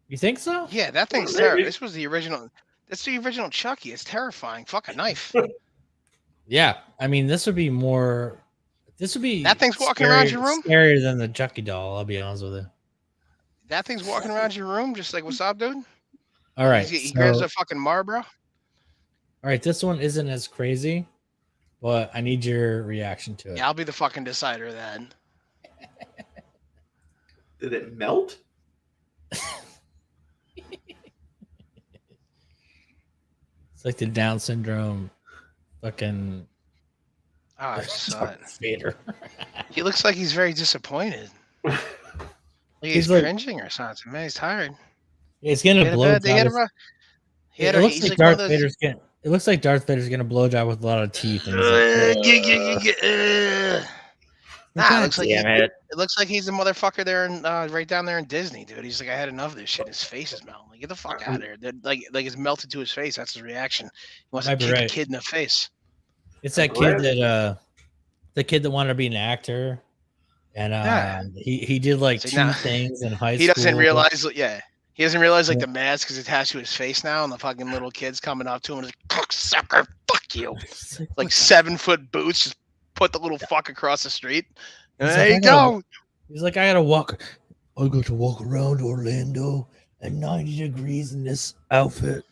You think so? Yeah, that thing's terrible. This was the original. That's the original Chucky. It's terrifying. Fuck a knife. Yeah, I mean, this would be more. This would be that thing's walking around your room. Scarier than the Chucky doll. I'll be honest with you. That thing's walking around your room, just like what's up, dude. All right, he grabs a fucking Marlboro. All right, this one isn't as crazy, but I need your reaction to it. Yeah, I'll be the fucking decider then. Did it melt? It's like the Down syndrome fucking. Oh, I saw it. Vader. He looks like he's very disappointed. Like he's like, cringing or something. Man, he's tired. It's gonna blow. It looks like Darth Vader's getting. It looks like Darth Vader's gonna blow job with a lot of teeth. And nah, it looks like he's a motherfucker there in right down there in Disney, dude. He's like, I had enough of this shit. His face is melting. Like, get the fuck out of there. Like it's melted to his face. That's his reaction. He wants to kick a kid in the face. It's that kid that the kid that wanted to be an actor, and he did like two things in high school. He doesn't realize, he doesn't realize like the mask is attached to his face now, and the fucking little kid's coming up to him and like, cocksucker, fuck you, like 7-foot boots, just put the little fuck across the street. And there you go. He's like, I got to walk around Orlando at 90 degrees in this outfit.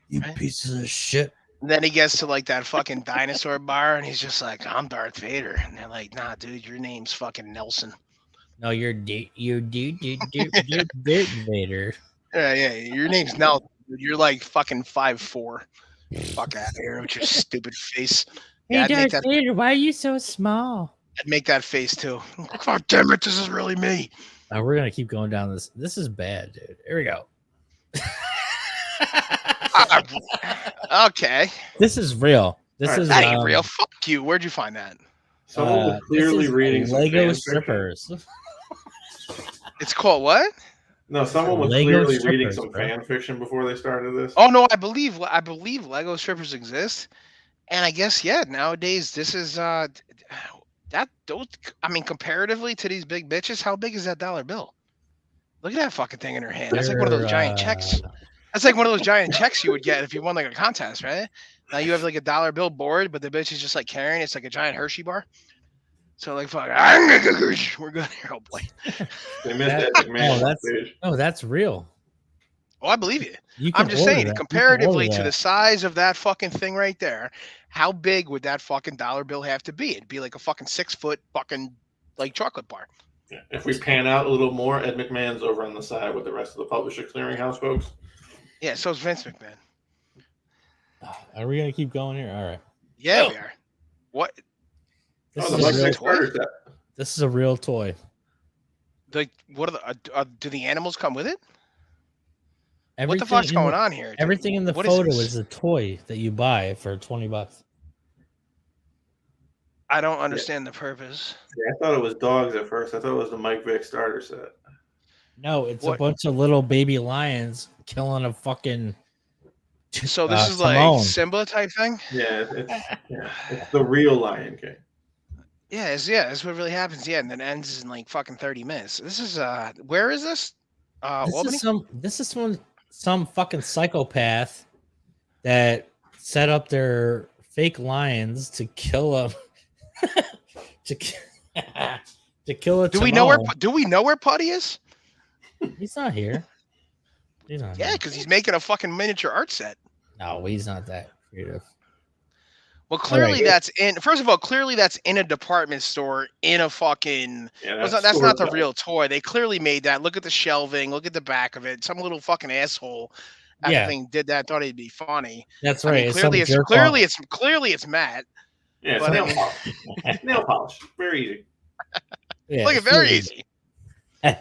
You pieces of shit. And then he gets to like that fucking dinosaur bar, and he's just like, I'm Darth Vader. And they're like, nah, dude, your name's fucking Nelson. No, you're Vader. Yeah, your name's Nelson. You're like fucking 5'4". Fuck out of here with your stupid face. Hey, Darth Vader, why are you so small? I'd make that face too. God damn it, this is really me. Now we're gonna keep going down this. This is bad, dude. Here we go. Okay. This is real. That ain't real. Fuck you. Where'd you find that? Someone was clearly reading Lego strippers. It's called what? No, someone was clearly reading some fan fiction before they started this. Oh no, I believe Lego strippers exist, and I guess nowadays this is comparatively to these big bitches, how big is that dollar bill? Look at that fucking thing in her hand. That's like one of those giant checks. That's like one of those giant checks you would get if you won like a contest, right? Now you have like a dollar bill board, but the bitch is just like carrying it's like a giant Hershey bar. So like, fuck, we're good here, oh boy. They missed that man. That's real. Oh, I believe you. I'm just saying, comparatively to the size of that fucking thing right there, how big would that fucking dollar bill have to be? It'd be like a fucking 6-foot fucking like chocolate bar. Yeah. If we pan out a little more, Ed McMahon's over on the side with the rest of the Publisher Clearinghouse folks. Yeah, so is Vince McMahon. Are we gonna keep going here? All right. Yeah, we are. What? This is a real toy. Like, what are the? Do the animals come with it? Everything what the fuck's going on here? Everything in the photo is a toy that you buy for $20. I don't understand the purpose. Yeah, I thought it was dogs at first. I thought it was the Mike Vick starter set. No, it's a bunch of little baby lions killing a fucking. So this is like Simba type thing. Yeah, it's the real Lion King. Yeah, that's what really happens. Yeah, and then ends in like fucking 30 minutes. This is where is this? Albany? This is some fucking psychopath that set up their fake lions to kill them to To kill it. Do we know where Putty is? He's not here. He's not. Yeah, here. because he's making a fucking miniature art set. No, he's not that creative. Well, clearly that's in. First of all, clearly that's in a department store in a fucking. Yeah, that's not the real toy. They clearly made that. Look at the shelving. Look at the back of it. Some little fucking asshole. I think did that. Thought it'd be funny. That's right. I mean, clearly it's Matt. Yeah, it's nail polish. Nail polish. Very easy. Yeah, look, it's very easy. All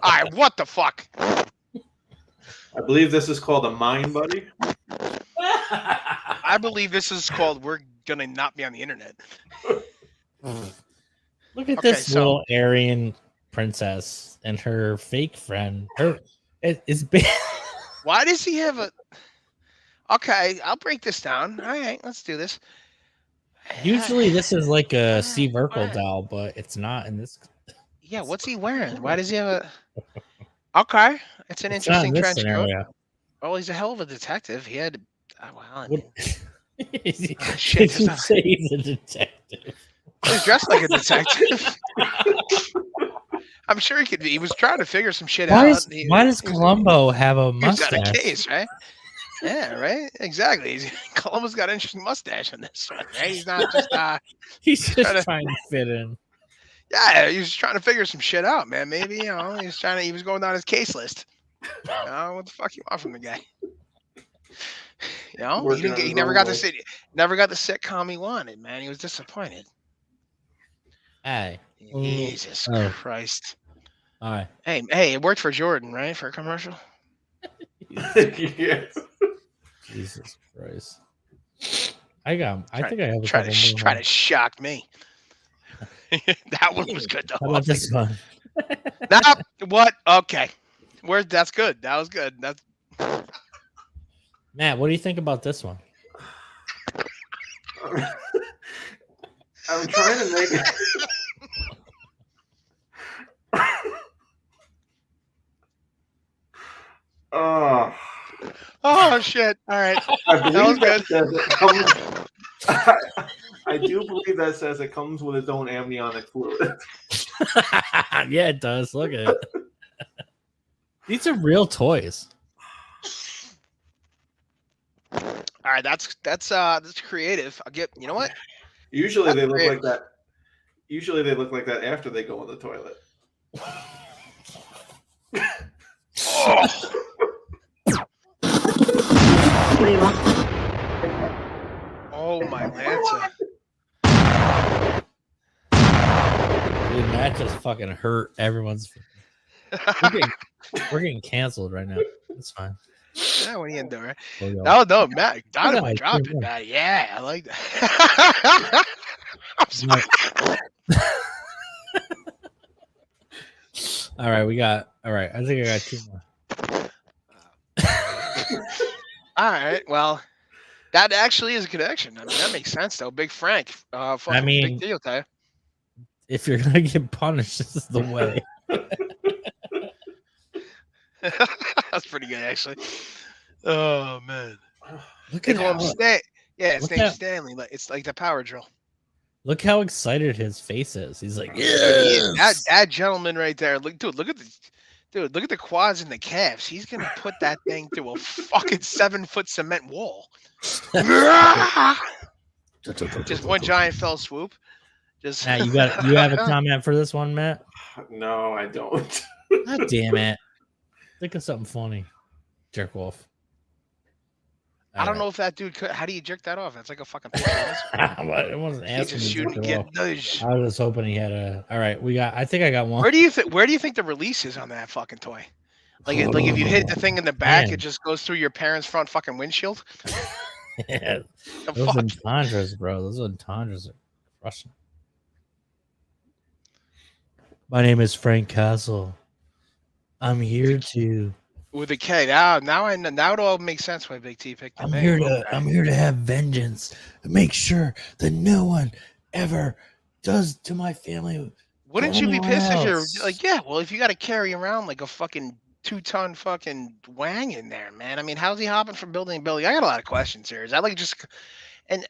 right, what the fuck? I believe this is called a Mind Buddy. I believe this is called "We're Gonna Not Be on the Internet." Look at this little Aryan princess and her fake friend. It's big. Why does he have a? Okay, I'll break this down. All right, let's do this. Usually, this is like a Steve Urkel doll, but it's not in this. Yeah, what's he wearing? Why does he have a? Okay, it's an interesting trench coat. Oh, he's a hell of a detective. He had. Well, shit. Did you say he's a detective? He's dressed like a detective. I'm sure he could be. He was trying to figure some shit out. Why does Columbo have a mustache? He's got a case, right? Yeah, right. Exactly. Columbo's got an interesting mustache on this one, right? He's not just. He's just trying to fit in. Yeah, he was trying to figure some shit out, man. Maybe he was going down his case list. What the fuck you want from the guy? He never got the sitcom he wanted, man. He was disappointed. Hey, Jesus Christ! All right. Hey, it worked for Jordan, right? For a commercial. Yeah. Jesus Christ! I think I have a try to shock me. That one was good though. How about this one? What? Okay. That's good. That was good. That's Matt, what do you think about this one? I'm trying to make it. Oh shit! All right, that was good. I do believe that says it comes with its own amniotic fluid. Yeah, it does. Look at it. These are real toys. All right, that's creative. I'll get. You know what? Usually they look like that. Usually they look like that after they go in the toilet. Oh my Lanza. Dude, Matt just fucking hurt everyone's. We're getting canceled right now. That's fine. Yeah, what are you gonna do, right? No, Matt, dynamite dropping, Matt. Yeah, I like that. All right, I think I got two more. All right, well, that actually is a connection. I mean, that makes sense, though. Big Frank, big deal, guy. If you're gonna get punished, this is the way. That's pretty good, actually. Oh man, look at him. Yeah, it's named Stanley. It's like the power drill. Look how excited his face is. He's like, yes! That gentleman right there. Look at the quads and the calves. He's gonna put that thing through a fucking 7-foot cement wall. Just one giant fell swoop. Just Matt, you have a comment for this one, Matt? No, I don't. God damn it! Think of something funny, jerk wolf. I don't know if that dude could. How do you jerk that off? That's like a fucking. It wasn't asking. Just shoot and get nudge. I was hoping he had a. All right, I think I got one. Where do you think the release is on that fucking toy? Like if you hit the thing in the back, it just goes through your parents' front fucking windshield. Yeah, those entendres, bro. Those entendres are crushing. My name is Frank Castle. I'm here to. With a K. Now it all makes sense why Big T picked the name. I'm here to have vengeance and make sure that no one ever does to my family. Wouldn't you be pissed if you're like, yeah, well, if you got to carry around like a fucking 2-ton fucking wang in there, man? I mean, how's he hopping from building to building? I got a lot of questions here. Is that like just And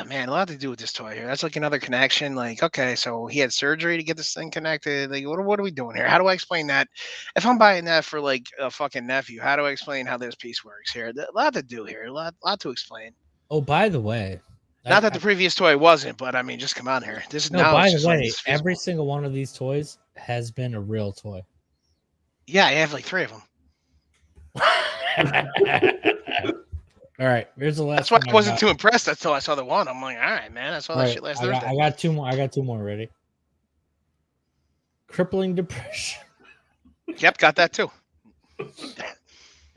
man, a lot to do with this toy here. That's like another connection. Like, okay, so he had surgery to get this thing connected. Like, what are we doing here? How do I explain that? If I'm buying that for like a fucking nephew, how do I explain how this piece works here? A lot to do here. A lot to explain. Oh, by the way, Not that the previous toy wasn't, but I mean, just come on here. This is no. now. By It's the just like way, it's feasible. every single one of these toys has been a real toy. Yeah, I have like 3 of them. All right, here's the last. That's why one I wasn't got. too impressed until I saw the one. I'm like, all right, man, I saw that shit last Thursday. I got 2 more. I got 2 more ready. Crippling depression. Yep, got that too.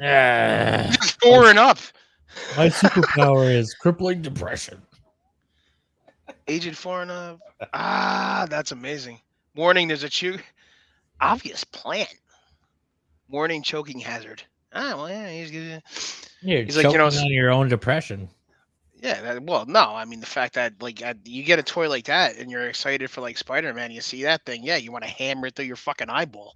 Ah. Just 4 and up. My superpower is crippling depression. Agent 4 and up. That's amazing. Warning: there's a obvious plan. Warning: choking hazard. Well, yeah, he's good. He's like, on your own depression. Yeah, well, no, I mean the fact that like you get a toy like that and you're excited for like Spider-Man, you see that thing, yeah, you want to hammer it through your fucking eyeball.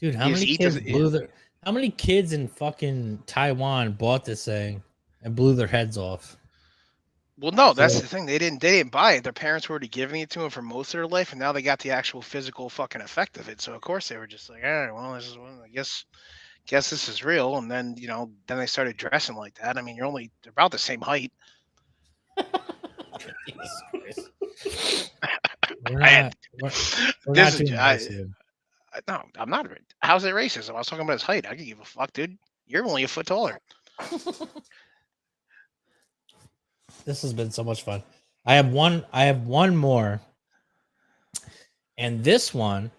Dude, how many kids in fucking Taiwan bought this thing and blew their heads off? Well, no, that's the thing. They didn't buy it. Their parents were already giving it to them for most of their life, and now they got the actual physical fucking effect of it. So of course they were just like, all right, well, this is I guess this is real. And then then they started dressing like that. I mean, they're about the same height. We're not too nice, no, I'm not. How's that racism? I was talking about his height. I could give a fuck, dude. You're only a foot taller. This has been so much fun. I have one more. And this one,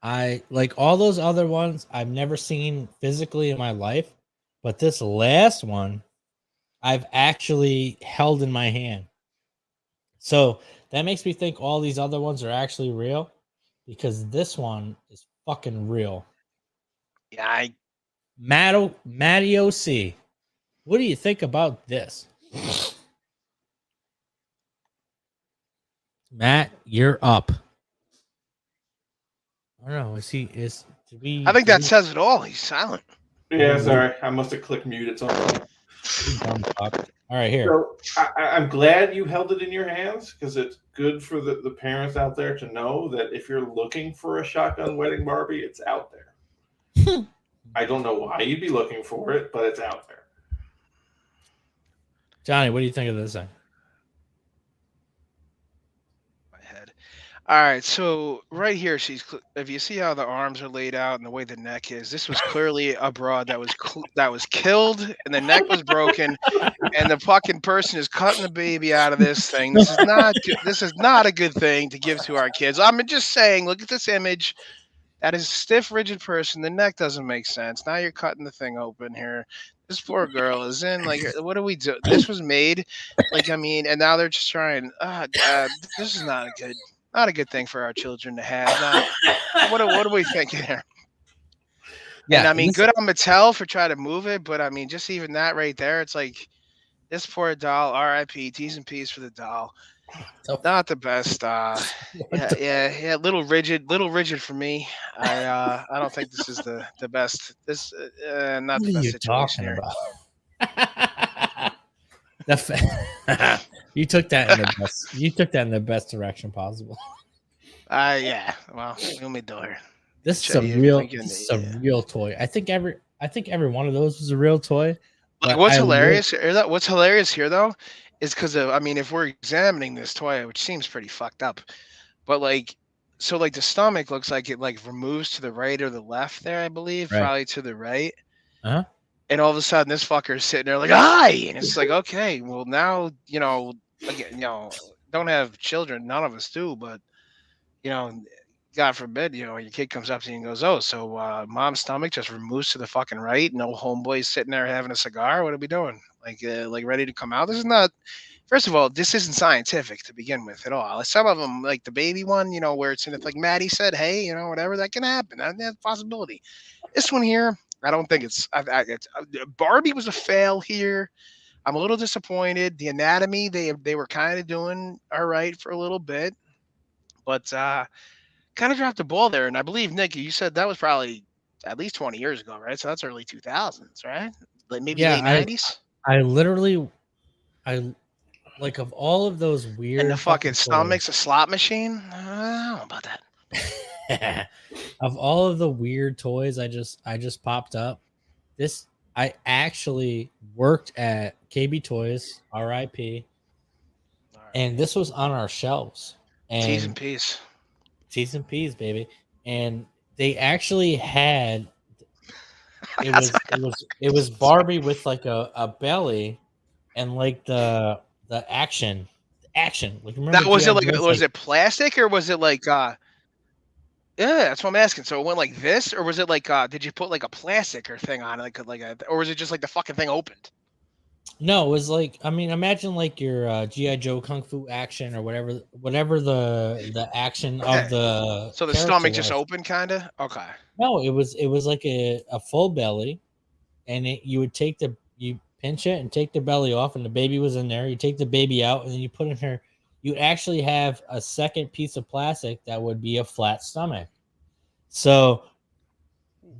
I like all those other ones I've never seen physically in my life, but this last one I've actually held in my hand. So that makes me think all these other ones are actually real, because this one is fucking real. Yeah, Matty OC. What do you think about this? Matt, you're up. I don't know. I think that says it all. He's silent. Yeah, sorry. I must have clicked mute at some point. All right, here. So I'm glad you held it in your hands, because it's good for the parents out there to know that if you're looking for a shotgun wedding Barbie, it's out there. I don't know why you'd be looking for it, but it's out there. Johnny, what do you think of this thing? All right, so right here, if you see how the arms are laid out and the way the neck is, this was clearly a broad that was killed, and the neck was broken, and the fucking person is cutting the baby out of this thing. This is not a good thing to give to our kids. I'm just saying, look at this image. That is a stiff, rigid person. The neck doesn't make sense. Now you're cutting the thing open here. This poor girl is in. Like, what do we do? This was made, like, I mean, and now they're just trying. This is not a good thing for our children to have. What are we thinking here? Yeah, and I mean, good on Mattel for trying to move it, but I mean, just even that right there, it's like this poor doll. R.I.P. T's and P's for the doll. Not the best. Yeah. Little rigid for me. I don't think this is the best. This not the best situation here. You took that in the best. You took that in the best direction possible. Yeah. Well, let me do her. This is a real toy. I think every one of those was a real toy. Like, what's hilarious here though is because if we're examining this toy, which seems pretty fucked up, but like the stomach looks like it like removes to the right or the left there, I believe, right. Probably to the right. Uh-huh. And all of a sudden, this fucker is sitting there like, "Hi!" And it's like, okay, well now, again, don't have children, none of us do, but God forbid, your kid comes up to you and goes, "Oh, so mom's stomach just removes to the fucking right. No homeboy sitting there having a cigar. What are we doing? Like ready to come out? This is not. First of all, this isn't scientific to begin with at all. Some of them, like the baby one, where it's in it, like Maddie said, hey, whatever, that can happen. That's a possibility. This one here, I don't think it's Barbie was a fail here. I'm a little disappointed. The anatomy, they were kind of doing all right for a little bit, but kind of dropped the ball there. And I believe, Nick, you said that was probably at least 20 years ago, right? So that's early 2000s, right? Like maybe late 90s. I literally like of all of those weird And the fucking toys, stomach's a slot machine. I don't know about that. of all of the weird toys I just popped up, this I actually worked at KB Toys, RIP, and this was on our shelves. And T's and P's. T's and P's, baby. And they actually had it was Barbie with like a belly and like the action. Like remember Now, was it G.I. Joe's, was it plastic or was it like yeah, that's what I'm asking. So it went like this, or was it like did you put like a plastic or thing on it, or was it just like the fucking thing opened? No, it was like, I mean, imagine like your G.I. Joe Kung Fu action or whatever the action of the So the character stomach just was. open, kind of. Okay. No, it was like a full belly, and you would you pinch it and take the belly off, and the baby was in there. You take the baby out, and then you put in her. You actually have a second piece of plastic that would be a flat stomach. So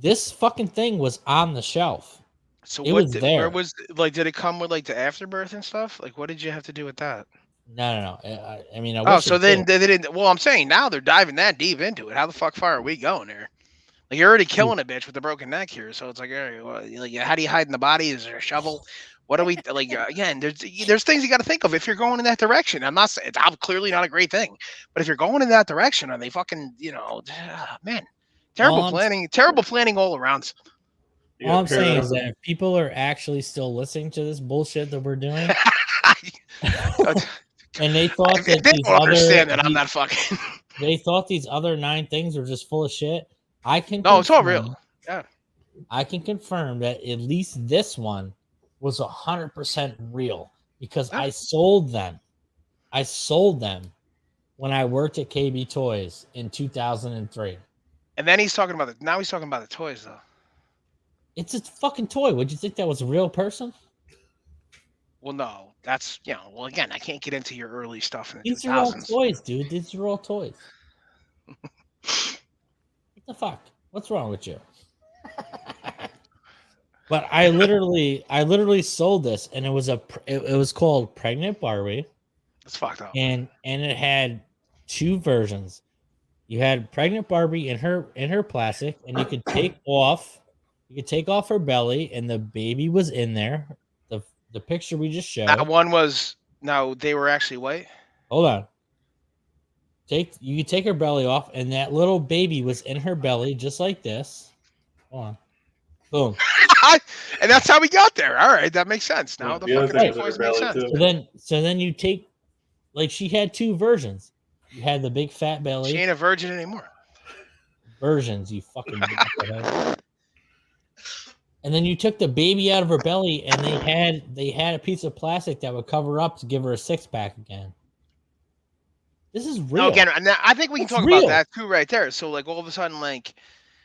this fucking thing was on the shelf. So It what? was there. Where was like? Did it come with like the afterbirth and stuff? Like, what did you have to do with that? No. I mean, I Oh, wish so it then did. they didn't. Well, I'm saying now they're diving that deep into it. How the fuck far are we going there? Like you're already killing a bitch with a broken neck here, so it's like, all right, well, like, how do you hide in the body? Is there a shovel? What do we like? Again, there's things you got to think of if you're going in that direction. I'm not saying it's clearly not a great thing, but if you're going in that direction, are they fucking, man, terrible planning all around. All I'm saying is that if people are actually still listening to this bullshit that we're doing, and they thought that they don't understand that I'm not fucking. They thought these other 9 things were just full of shit. It's all real. Yeah, I can confirm that at least this one was 100% real because I sold them. I sold them when I worked at KB Toys in 2003. And then he's talking about it. Now he's talking about the toys, though. It's a fucking toy. Would you think that was a real person? Well, no. That's, well, again, I can't get into your early stuff in the These 2000s. are all toys, dude. These are all toys. What the fuck? What's wrong with you? But I literally sold this, and it was called Pregnant Barbie. That's fucked up. And it had 2 versions. You had Pregnant Barbie in her plastic, and you could take off her belly, and the baby was in there. The picture we just showed. That one was they were actually white. Hold on. You could take her belly off, and that little baby was in her belly, just like this. Hold on. Boom. And that's how we got there. All right, that makes sense. Now the fucking toys make sense. So then you take, like, she had 2 versions. You had the big fat belly. She ain't a virgin anymore. Versions, you fucking. And then you took the baby out of her belly, and they had a piece of plastic that would cover up to give her a 6-pack again. This is real. No, again, I think we can talk about that too, right there. So, like, all of a sudden, like,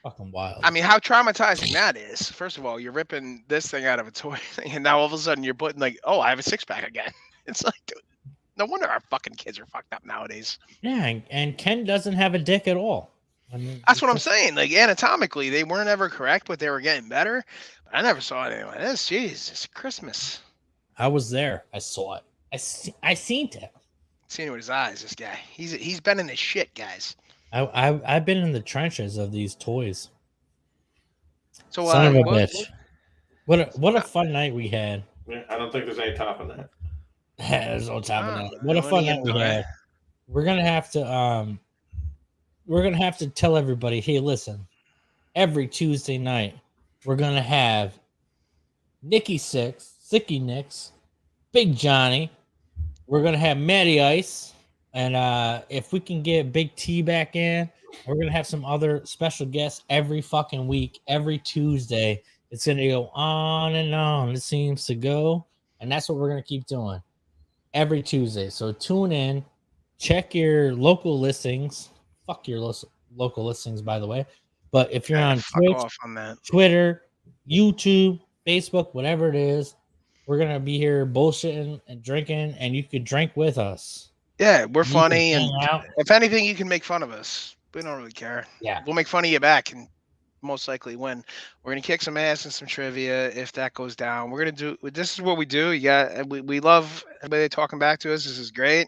fucking wild. I mean, how traumatizing that is. First of all, you're ripping this thing out of a toy thing, and now all of a sudden you're putting like, oh, I have a 6-pack again. It's like, dude, no wonder our fucking kids are fucked up nowadays. Yeah, and Ken doesn't have a dick at all. I mean, that's what I'm saying. Like, anatomically, they weren't ever correct, but they were getting better. But I never saw anything like this. Jeez, it's Christmas. I was there. I saw it. I seen it. Seen it with his eyes. This guy. He's been in this shit, guys. I've been in the trenches of these toys. So, son of a bitch. What a fun night we had. Yeah, I don't think there's any topping that. There's no topping that. What a fun night we had. We're gonna have to tell everybody, hey, listen, every Tuesday night we're gonna have Nicky Sicky Nicks, Big Johnny. We're gonna have Matty Ice, and if we can get Big T back in, we're gonna have some other special guests every fucking week, every Tuesday. It's gonna go on and on. It seems to go, and that's what we're gonna keep doing every Tuesday. So tune in, check your local listings. Fuck your local listings, by the way. But if you're on Twitch, Twitter, YouTube, Facebook, whatever it is, we're gonna be here bullshitting and drinking, and you could drink with us. Yeah, we're funny, and if anything, you can make fun of us. We don't really care. Yeah, we'll make fun of you back, and most likely win. We're gonna kick some ass and some trivia if that goes down. We're gonna do. This is what we do. We love everybody talking back to us. This is great.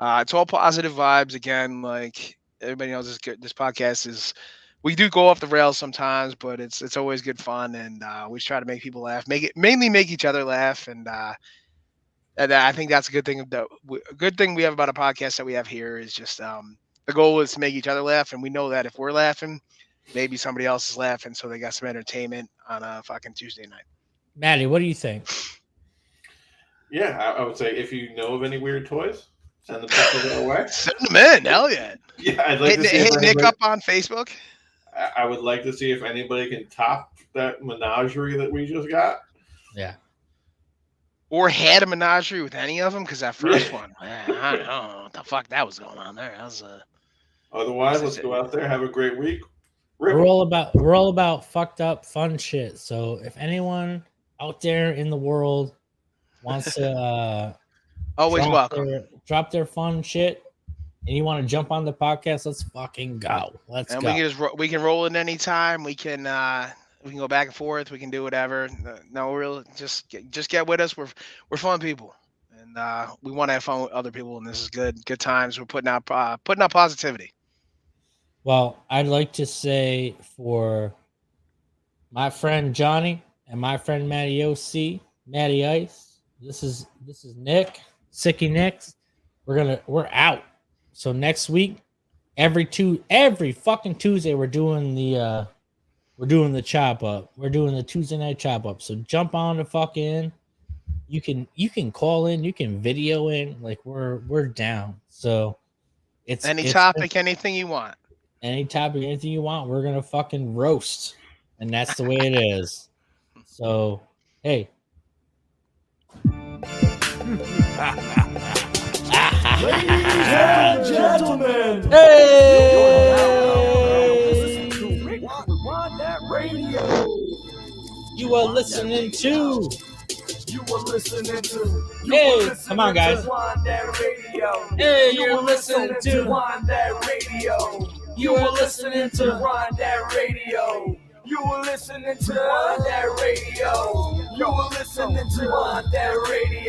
It's all positive vibes again. Like everybody knows, this podcast is. We do go off the rails sometimes, but it's always good fun, and we try to make people laugh. Mainly make each other laugh, and I think that's a good thing. A good thing we have about a podcast that we have here is just the goal is to make each other laugh, and we know that if we're laughing, maybe somebody else is laughing, so they got some entertainment on a fucking Tuesday night. Maddie, what do you think? Yeah, I would say if you know of any weird toys, send the pictures our way. Send them in, hell yeah. Yeah, I'd like to see hit Nick up on Facebook. I would like to see if anybody can top that menagerie that we just got. Yeah. Or had a menagerie with any of them, because that first one, man, I don't know what the fuck that was going on there. That was Otherwise, let's go out there, have a great week. We're all about fucked up fun shit. So if out there in the world wants to always welcome. Drop their fun shit, and you want to jump on the podcast, let's fucking go. Let's go. We can roll in anytime. We can go back and forth. We can do whatever. No, really, just get with us. We're fun people, and we want to have fun with other people. And this is good times. We're putting out positivity. Well, I'd like to say for my friend Johnny and my friend Matty Ice. This is Nick, Sicky Nicks. We're out. So next week, every fucking Tuesday, we're doing the chop up. We're doing the Tuesday night chop up. So jump on the fucking. You can call in. You can video in. Like we're down. So it's topic, anything you want. Any topic, anything you want. We're gonna fucking roast, and that's the way it is. So hey. Ladies and gentlemen, hey! Radio. You are listening to. Hey, come on, guys. Hey, you're listening to. You are listening to Ron That Radio. You were listening to Ron That Radio. You were listening to Ron That Radio.